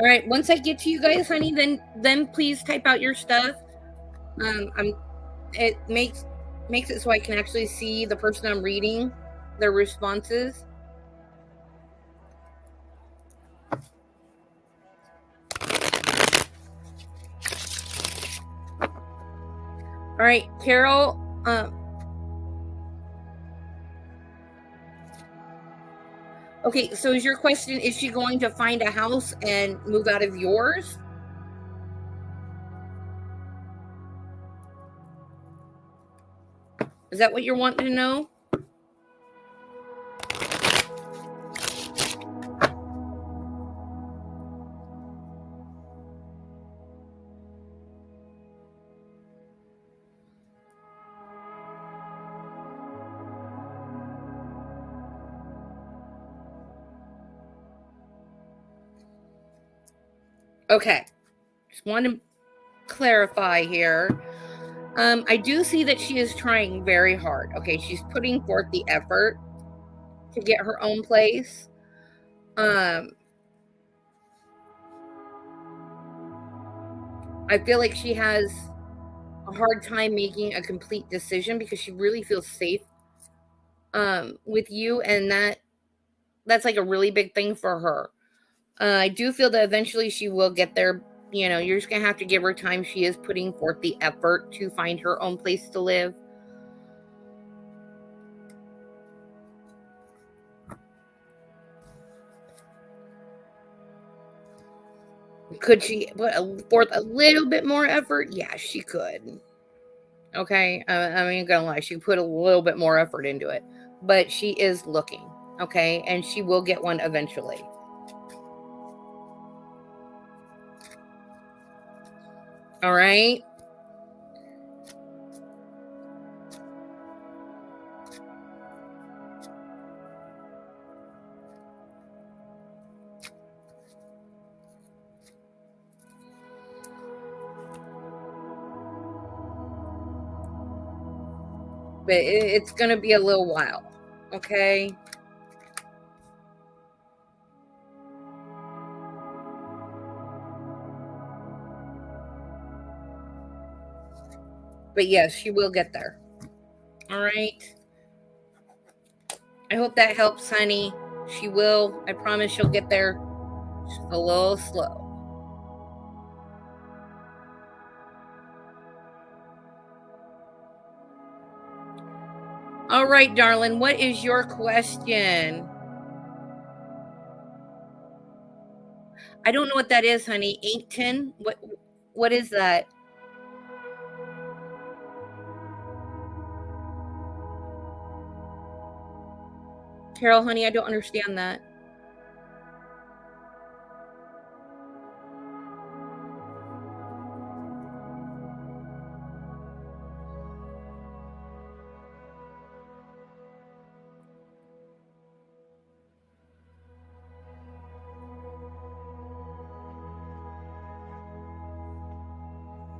Speaker 1: all right, once I get to you guys, honey, then please type out your stuff. I'm it makes it so I can actually see the person I'm reading, their responses. All right, Carol. Okay, so is your question, is she going to find a house and move out of yours? Is that what you're wanting to know? Okay, just want to clarify here. I do see that she is trying very hard. Okay, she's putting forth the effort to get her own place. I feel like she has a hard time making a complete decision because she really feels safe with you, and that's like a really big thing for her. I do feel that eventually she will get there. You know, you're just gonna have to give her time. She is putting forth the effort to find her own place to live. Could she put forth a little bit more effort? Yeah, she could. Okay, I ain't gonna lie, she put a little bit more effort into it, but she is looking. Okay, and she will get one eventually. All right. But it's gonna be a little while. Okay. But yes, she will get there. All right. I hope that helps, honey. She will. I promise she'll get there. Just a little slow. All right, darling. What is your question? I don't know what that is, honey. 810? What is that? Carol, honey, I don't understand that.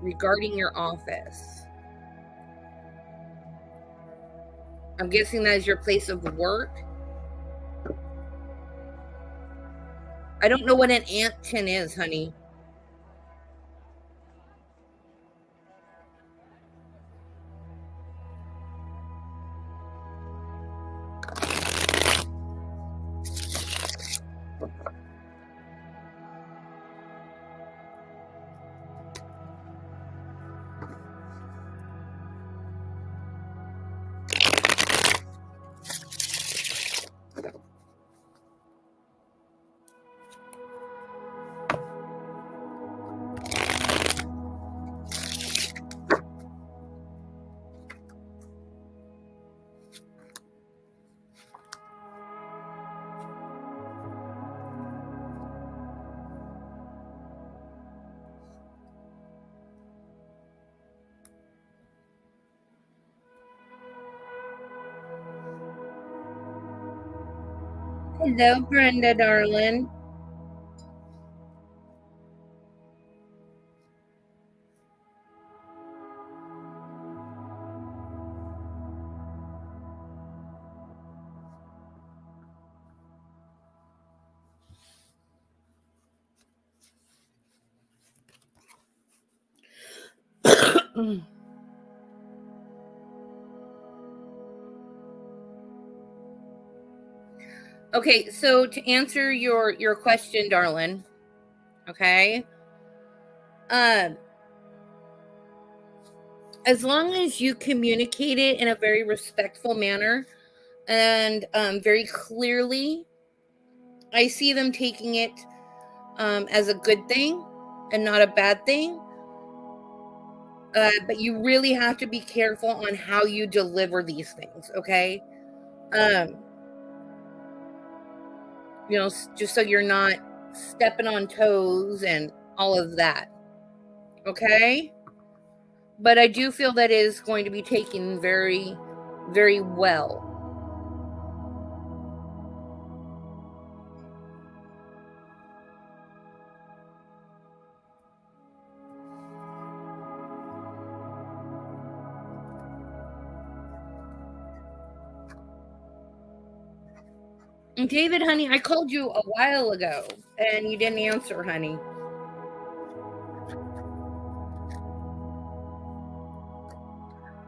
Speaker 1: Regarding your office. I'm guessing that is your place of work. I don't know what an Ant-tin is, honey. Hello, Brenda, darling. Okay, so to answer your question, darling, okay, as long as you communicate it in a very respectful manner and very clearly, I see them taking it as a good thing and not a bad thing. But you really have to be careful on how you deliver these things, okay? Um, just so you're not stepping on toes and all of that, okay? But I do feel that is going to be taken very, very well. And David, honey, I called you a while ago and you didn't answer, honey.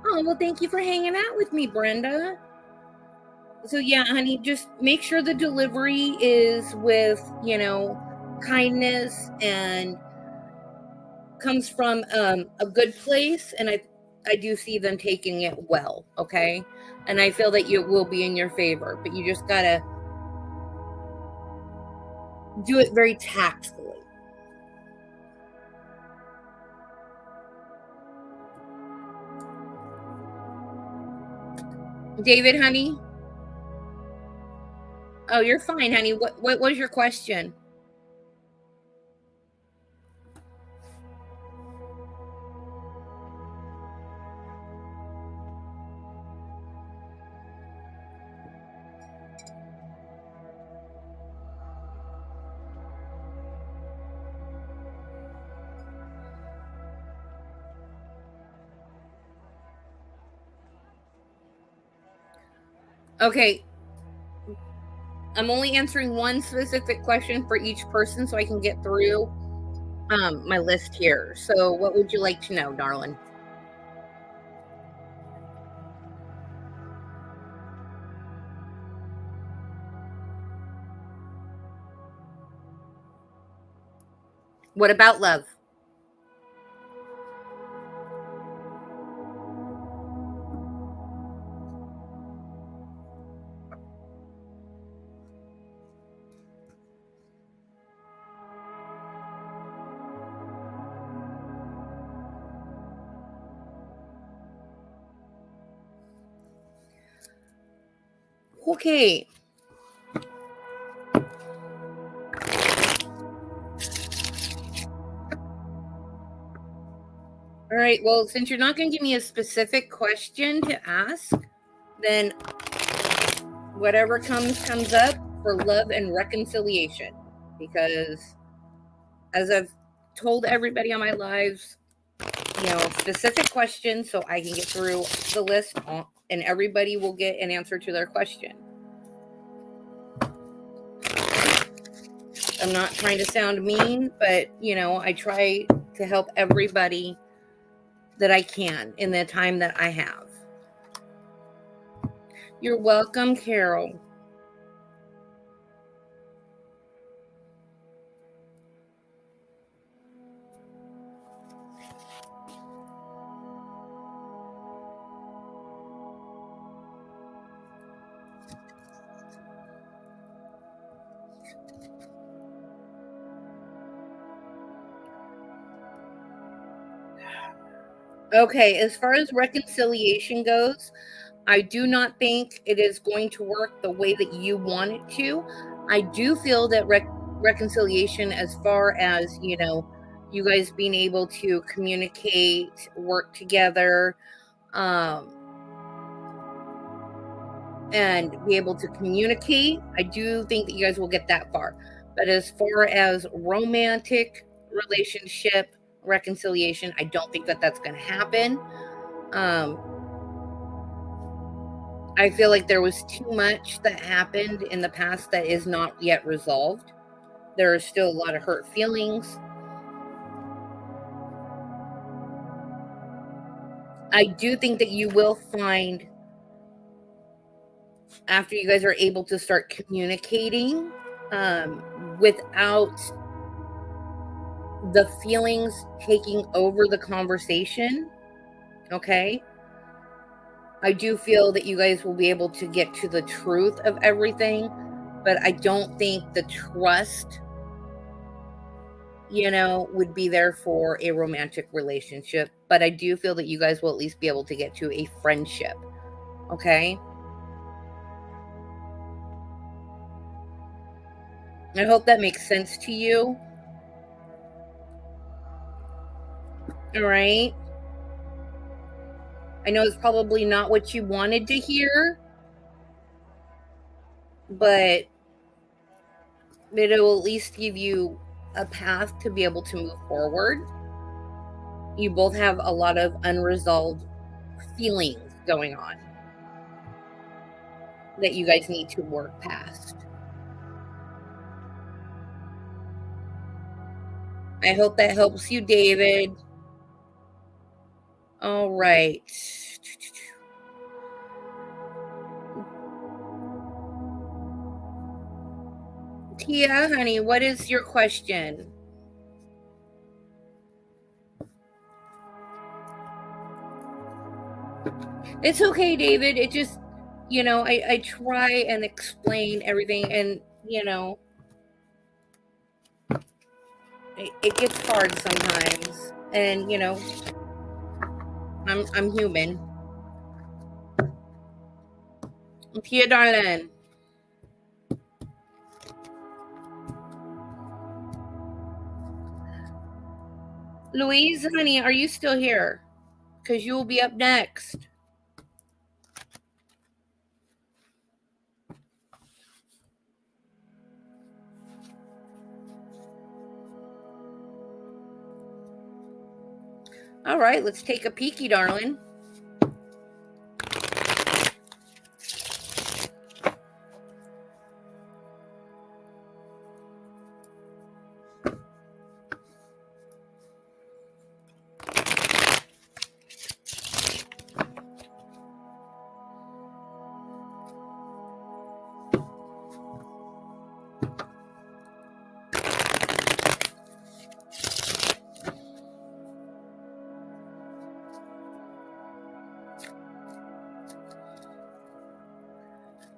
Speaker 1: Oh, well, thank you for hanging out with me, Brenda. So, yeah, honey, just make sure the delivery is with, kindness and comes from a good place. And I do see them taking it well, okay? And I feel that you will be in your favor, but you just got to do it very tactfully. David, honey? Oh, you're fine, honey. What was your question? Okay, I'm only answering one specific question for each person so I can get through my list here. So what would you like to know, darling? What about love? Okay. All right. Well, since you're not going to give me a specific question to ask, then whatever comes up for love and reconciliation. Because as I've told everybody on my lives, specific questions so I can get through the list and everybody will get an answer to their question. I'm not trying to sound mean, but I try to help everybody that I can in the time that I have. You're welcome, Carol. Okay, as far as reconciliation goes, I do not think it is going to work the way that you want it to. I do feel that reconciliation, as far as, you guys being able to communicate, work together, um, and be able to communicate, I do think that you guys will get that far. But as far as romantic relationship reconciliation, I don't think that that's going to happen. Um, I feel like there was too much that happened in the past that is not yet resolved. There are still a lot of hurt feelings. I do think that you will find after you guys are able to start communicating without the feelings taking over the conversation, okay? I do feel that you guys will be able to get to the truth of everything, but I don't think the trust, would be there for a romantic relationship. But I do feel that you guys will at least be able to get to a friendship, okay? I hope that makes sense to you. All right. I know it's probably not what you wanted to hear, but it'll at least give you a path to be able to move forward. You both have a lot of unresolved feelings going on that you guys need to work past. I hope that helps you, David. All right. Tia, honey, what is your question? It's okay, David. It just, I try and explain everything, and, it gets hard sometimes. And, I'm human. Tia, darling. Louise, honey, are you still here? Because you will be up next. All right, let's take a peeky, darling.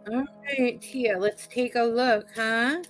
Speaker 1: All right, Tia, let's take a look, huh?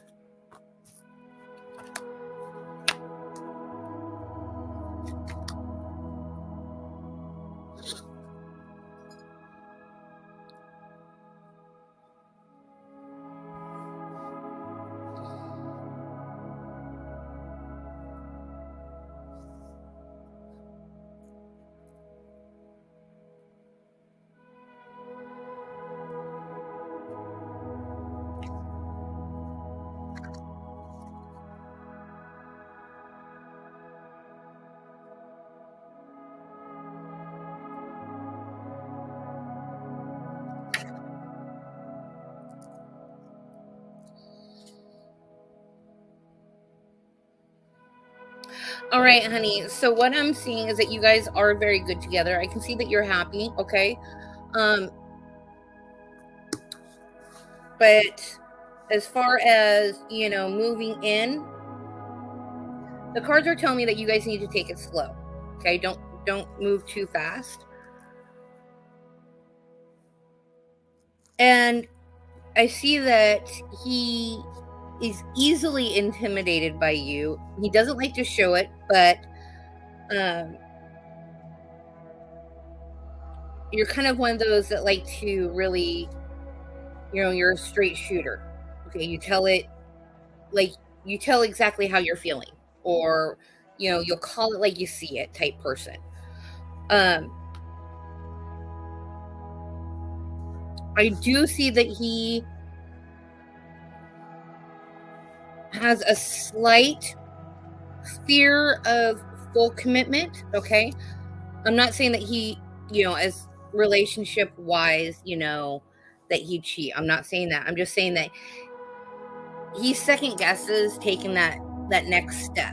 Speaker 1: All right, honey. So what I'm seeing is that you guys are very good together. I can see that you're happy, okay? But as far as, moving in, the cards are telling me that you guys need to take it slow. Okay? Don't move too fast. And I see that he is easily intimidated by you. He doesn't like to show it, but you're kind of one of those that like to really, you're a straight shooter. Okay, you tell it like you tell exactly how you're feeling, or you'll call it like you see it type person. I do see that he has a slight fear of full commitment. Okay, I'm not saying that he, as relationship wise, that he'd cheat. I'm not saying that. I'm just saying that he second guesses taking that next step.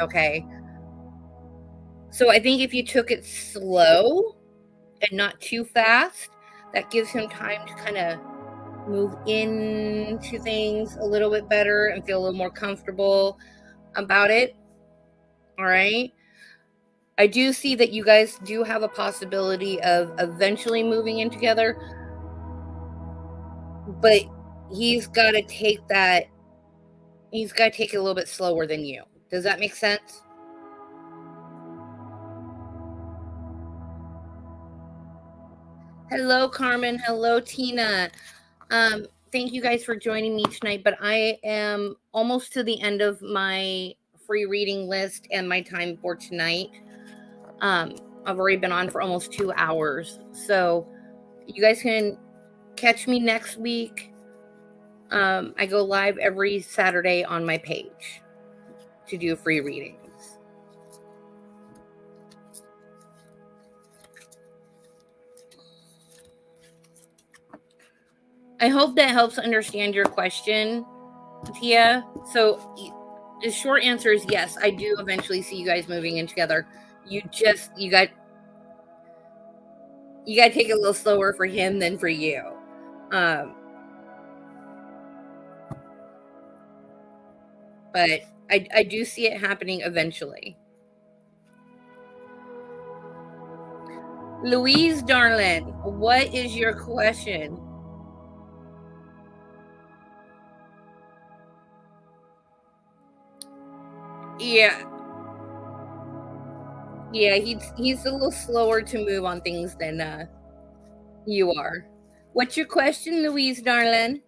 Speaker 1: Okay, so I think if you took it slow and not too fast, that gives him time to kind of move into things a little bit better and feel a little more comfortable about it. All right. I do see that you guys do have a possibility of eventually moving in together, but he's got to take that, he's got to take it a little bit slower than you. Does that make sense? Hello, Carmen. Hello, Tina. Thank you guys for joining me tonight, but I am almost to the end of my free reading list and my time for tonight. I've already been on for almost 2 hours. So you guys can catch me next week. I go live every Saturday on my page to do free readings. I hope that helps understand your question, Tia. So the short answer is yes, I do eventually see you guys moving in together. You got to take it a little slower for him than for you. But I do see it happening eventually. Louise, darling, what is your question? Yeah. Yeah, he's a little slower to move on things than you are. What's your question, Louise, darling?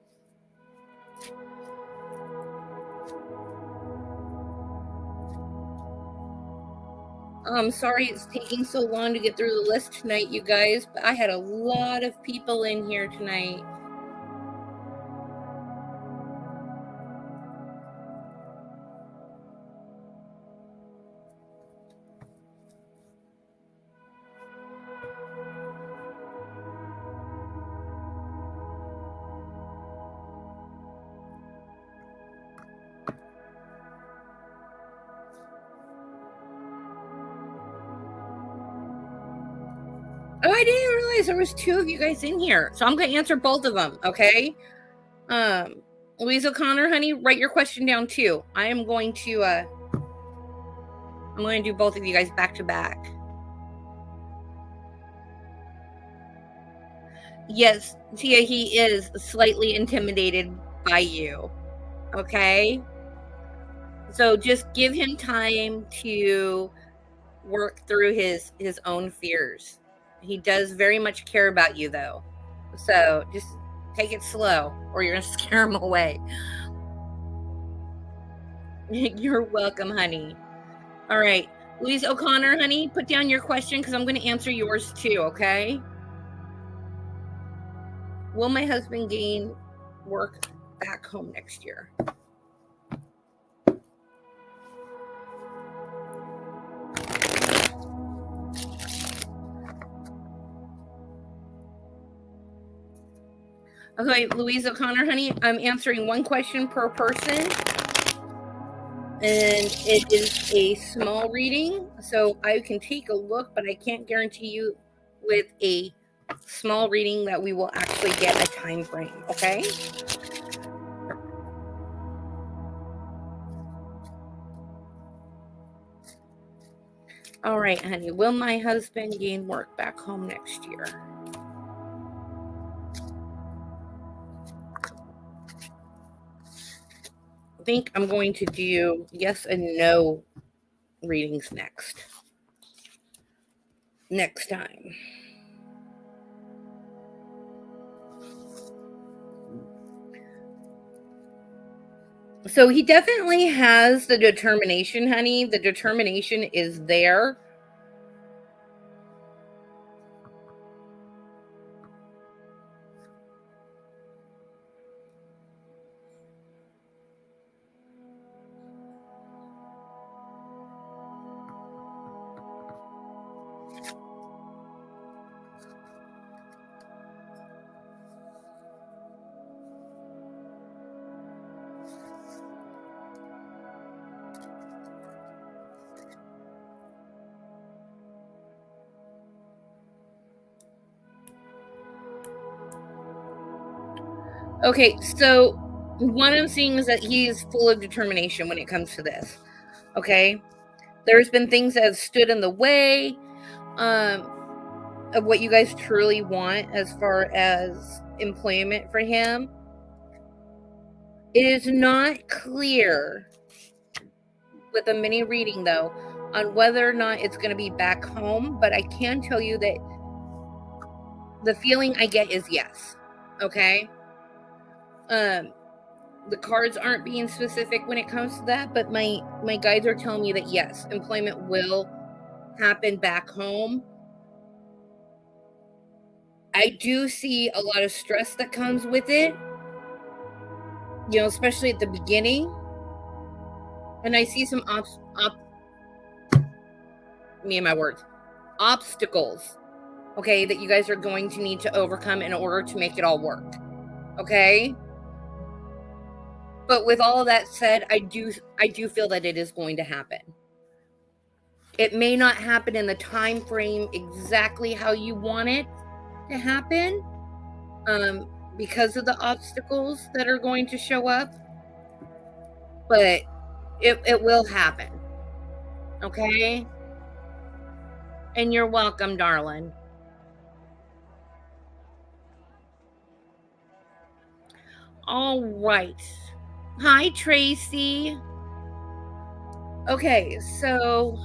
Speaker 1: I'm sorry it's taking so long to get through the list tonight, you guys, but I had a lot of people in here tonight. Oh, I didn't realize there was 2 of you guys in here. So I'm going to answer both of them, okay? Louise O'Connor, honey, write your question down too. I'm going to do both of you guys back to back. Yes, Tia, he is slightly intimidated by you. Okay? So just give him time to work through his own fears. He does very much care about you though. So just take it slow or you're going to scare him away. You're welcome, honey. All right. Louise O'Connor, honey, put down your question because I'm going to answer yours too, okay? Will my husband gain work back home next year? Okay, Louise O'Connor, honey, I'm answering one question per person. And it is a small reading, so I can take a look, but I can't guarantee you with a small reading that we will actually get a time frame, okay? All right, honey, will my husband gain work back home next year? I think I'm going to do yes and no readings next time. So he definitely has the determination, honey. The determination is there. Okay, so what I'm seeing is that he's full of determination when it comes to this. Okay? There's been things that have stood in the way of what you guys truly want as far as employment for him. It is not clear with a mini reading, though, on whether or not it's going to be back home, but I can tell you that the feeling I get is yes. Okay? The cards aren't being specific when it comes to that, but my guides are telling me that yes, employment will happen back home. I do see a lot of stress that comes with it, especially at the beginning. And I see some obstacles, okay, that you guys are going to need to overcome in order to make it all work. Okay? But with all of that said, I do feel that it is going to happen. It may not happen in the time frame exactly how you want it to happen, because of the obstacles that are going to show up, but it will happen. Okay? And you're welcome, darling. All right. Hi, Tracy. Okay, so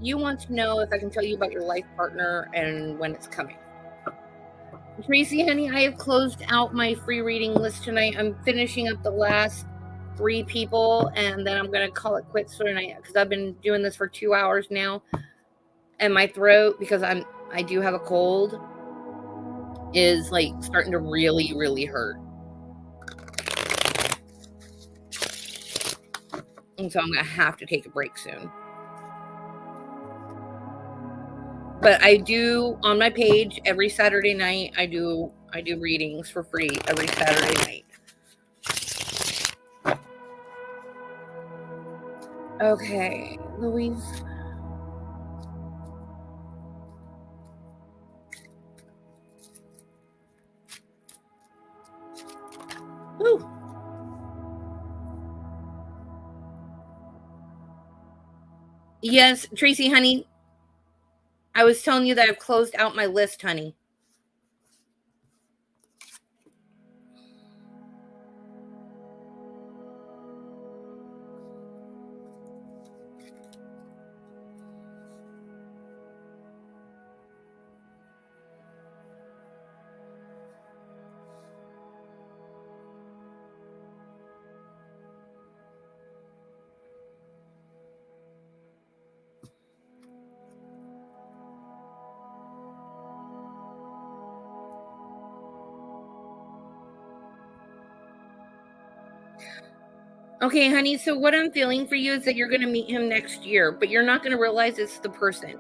Speaker 1: you want to know if I can tell you about your life partner and when it's coming. Tracy, honey, I have closed out my free reading list tonight. I'm finishing up the last 3 people, and then I'm going to call it quits for tonight because I've been doing this for 2 hours now. And my throat, because I do have a cold, is like starting to really, really hurt. And so I'm going to have to take a break soon. But I do, on my page, every Saturday night, I do readings for free every Saturday night. Okay, Louise. Woo. Yes, Tracy, honey. I was telling you that I've closed out my list, honey. Okay, honey, so what I'm feeling for you is that you're going to meet him next year, but you're not going to realize it's the person.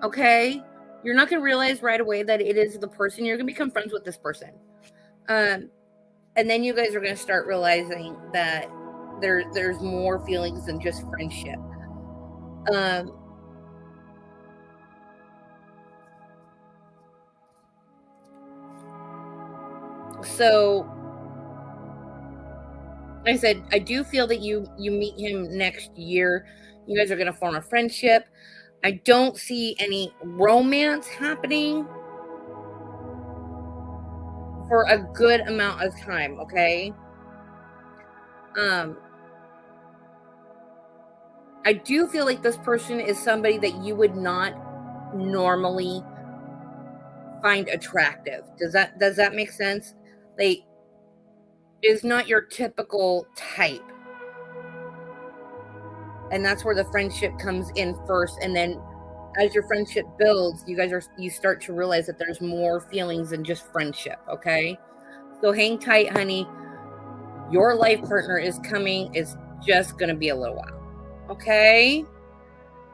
Speaker 1: Okay? You're not going to realize right away that it is the person. You're going to become friends with this person. And then you guys are going to start realizing that there's more feelings than just friendship. So like I said, I do feel that you meet him next year. You guys are going to form a friendship. I don't see any romance happening for a good amount of time, okay? I do feel like this person is somebody that you would not normally find attractive. Does that make sense? Like, is not your typical type. And that's where the friendship comes in first, and then as your friendship builds, you start to realize that there's more feelings than just friendship, okay? So hang tight, honey. Your life partner is coming. It's just going to be a little while. Okay?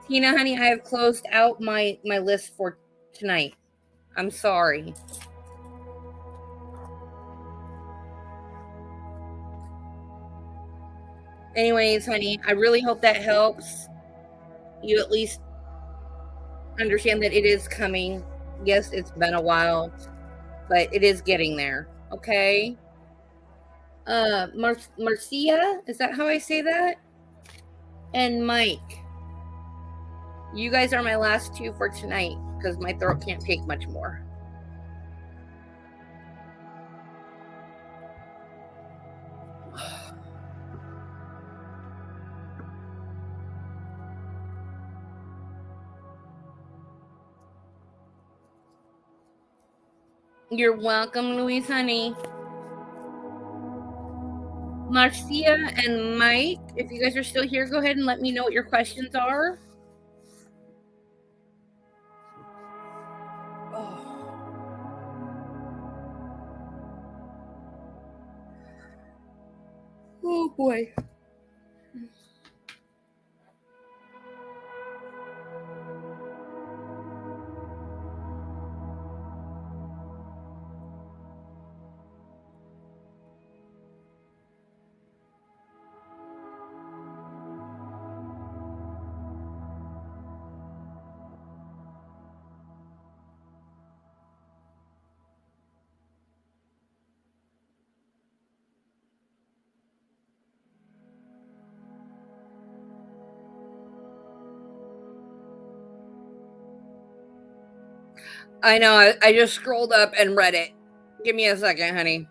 Speaker 1: Tina, honey, I have closed out my list for tonight. I'm sorry. Anyways, honey, I really hope that helps you at least understand that it is coming. Yes, it's been a while, but it is getting there. Okay? Marcia, is that how I say that? And Mike. You guys are my last two for tonight because my throat can't take much more. You're welcome, Louise, honey. Marcia and Mike, if you guys are still here, go ahead and let me know what your questions are. Oh boy. I know. I just scrolled up and read it. Give me a second, honey.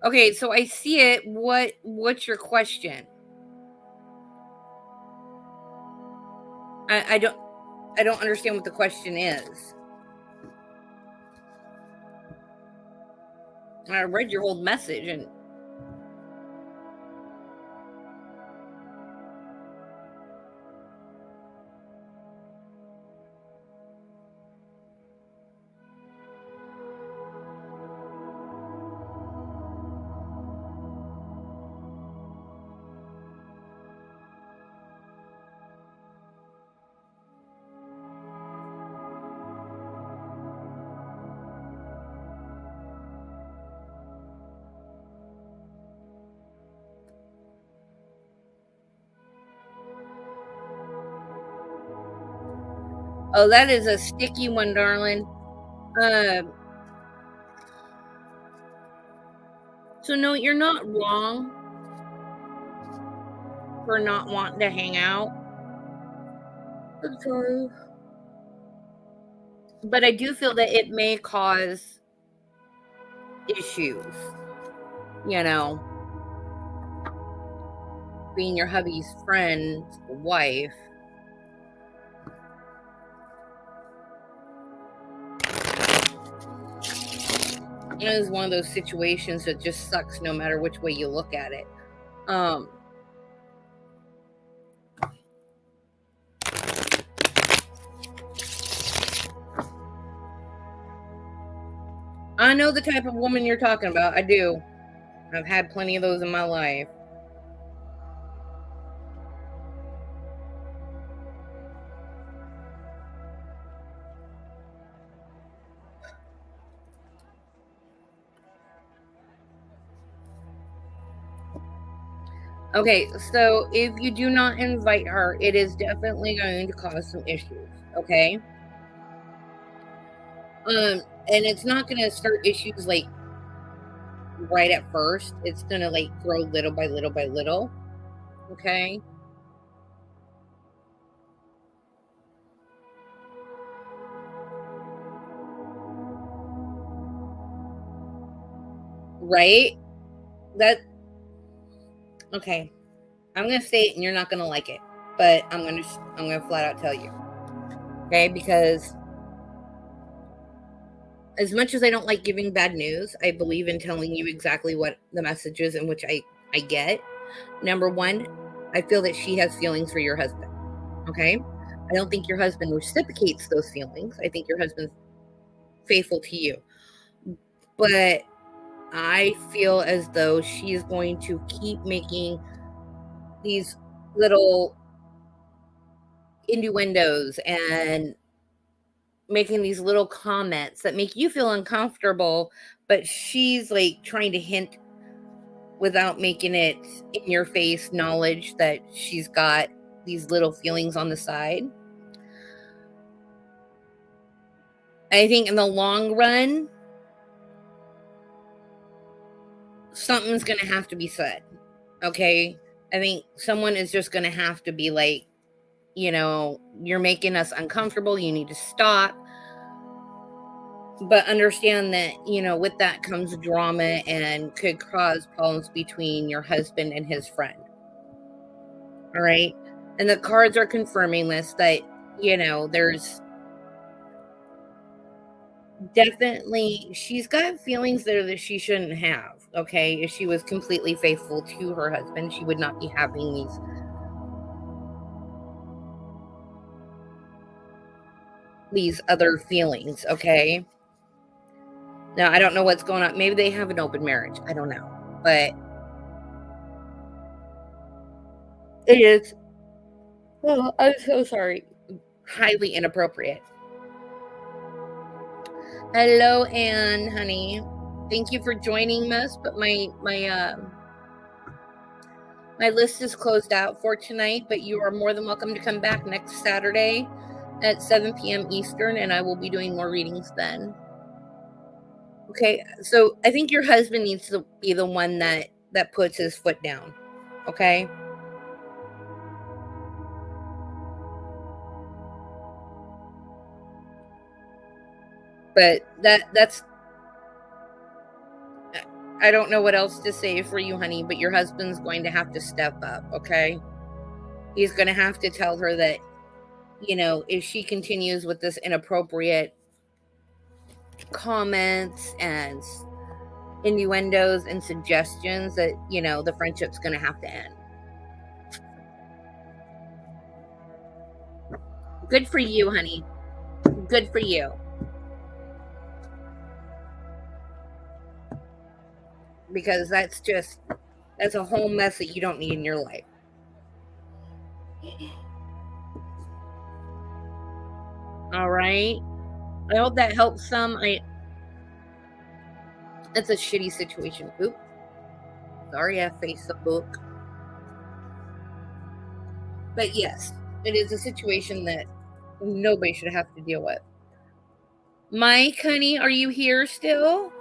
Speaker 1: Okay, so I see it. What's your question? I don't understand what the question is. I read your whole message and oh, that is a sticky one, darling. So no, you're not wrong for not wanting to hang out. I'm sorry. But I do feel that it may cause issues, you know, being your hubby's friend's wife. It is one of those situations that just sucks no matter which way you look at it. I know the type of woman you're talking about. I do. I've had plenty of those in my life. Okay, so if you do not invite her, it is definitely going to cause some issues, okay? And it's not going to start issues like right at first. It's going to like grow little by little by little, okay? Right? That okay. I'm going to say it and you're not going to like it, but I'm going to flat out tell you. Okay? Because as much as I don't like giving bad news, I believe in telling you exactly what the message is in which I get. Number one, I feel that she has feelings for your husband. Okay. I don't think your husband reciprocates those feelings. I think your husband's faithful to you. But I feel as though she is going to keep making these little innuendos and making these little comments that make you feel uncomfortable, but she's like trying to hint without making it in your face knowledge that she's got these little feelings on the side. I think in the long run, something's going to have to be said. Okay. I think someone is just going to have to be like, you're making us uncomfortable. You need to stop. But understand that, with that comes drama and could cause problems between your husband and his friend. All right. And the cards are confirming this, that, there's definitely, she's got feelings there that she shouldn't have. Okay. If she was completely faithful to her husband, she would not be having these other feelings. Okay. Now, I don't know what's going on. Maybe they have an open marriage. I don't know. But it is, oh, I'm so sorry, highly inappropriate. Hello, Anne, honey. Thank you for joining us. But my list is closed out for tonight. But you are more than welcome to come back next Saturday at 7 p.m. Eastern, and I will be doing more readings then. Okay, so I think your husband needs to be the one that puts his foot down. Okay. But that's, I don't know what else to say for you, honey, but your husband's going to have to step up. Okay. He's going to have to tell her that, if she continues with this inappropriate comments and innuendos and suggestions, that, the friendship's going to have to end. Good for you, honey. Good for you. Because that's a whole mess that you don't need in your life. All right. I hope that helps some. It's a shitty situation. Oop. Sorry, I faced the book. But yes, it is a situation that nobody should have to deal with. Mike, honey, are you here still?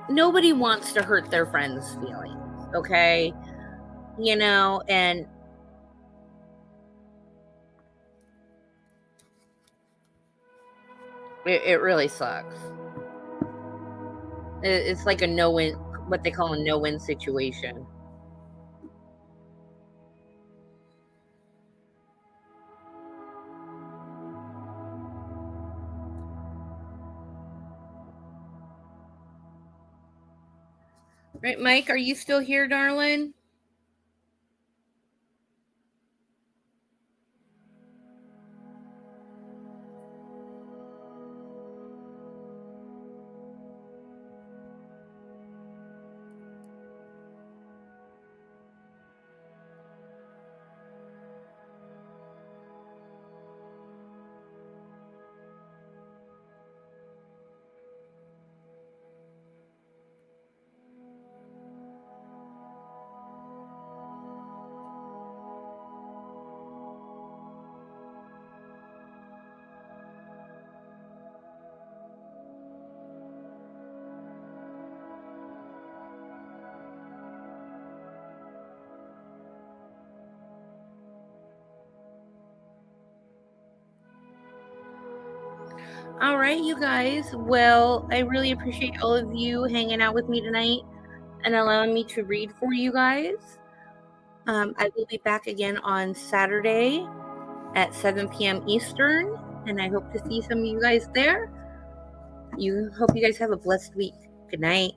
Speaker 1: Nobody wants to hurt their friends' feelings, okay? And it really sucks. It's like a no-win, what they call a no-win situation. Right, Mike, are you still here, darling? All right, you guys. Well, I really appreciate all of you hanging out with me tonight and allowing me to read for you guys. I will be back again on Saturday at 7 p.m. Eastern, and I hope to see some of you guys there. Hope you guys have a blessed week. Good night.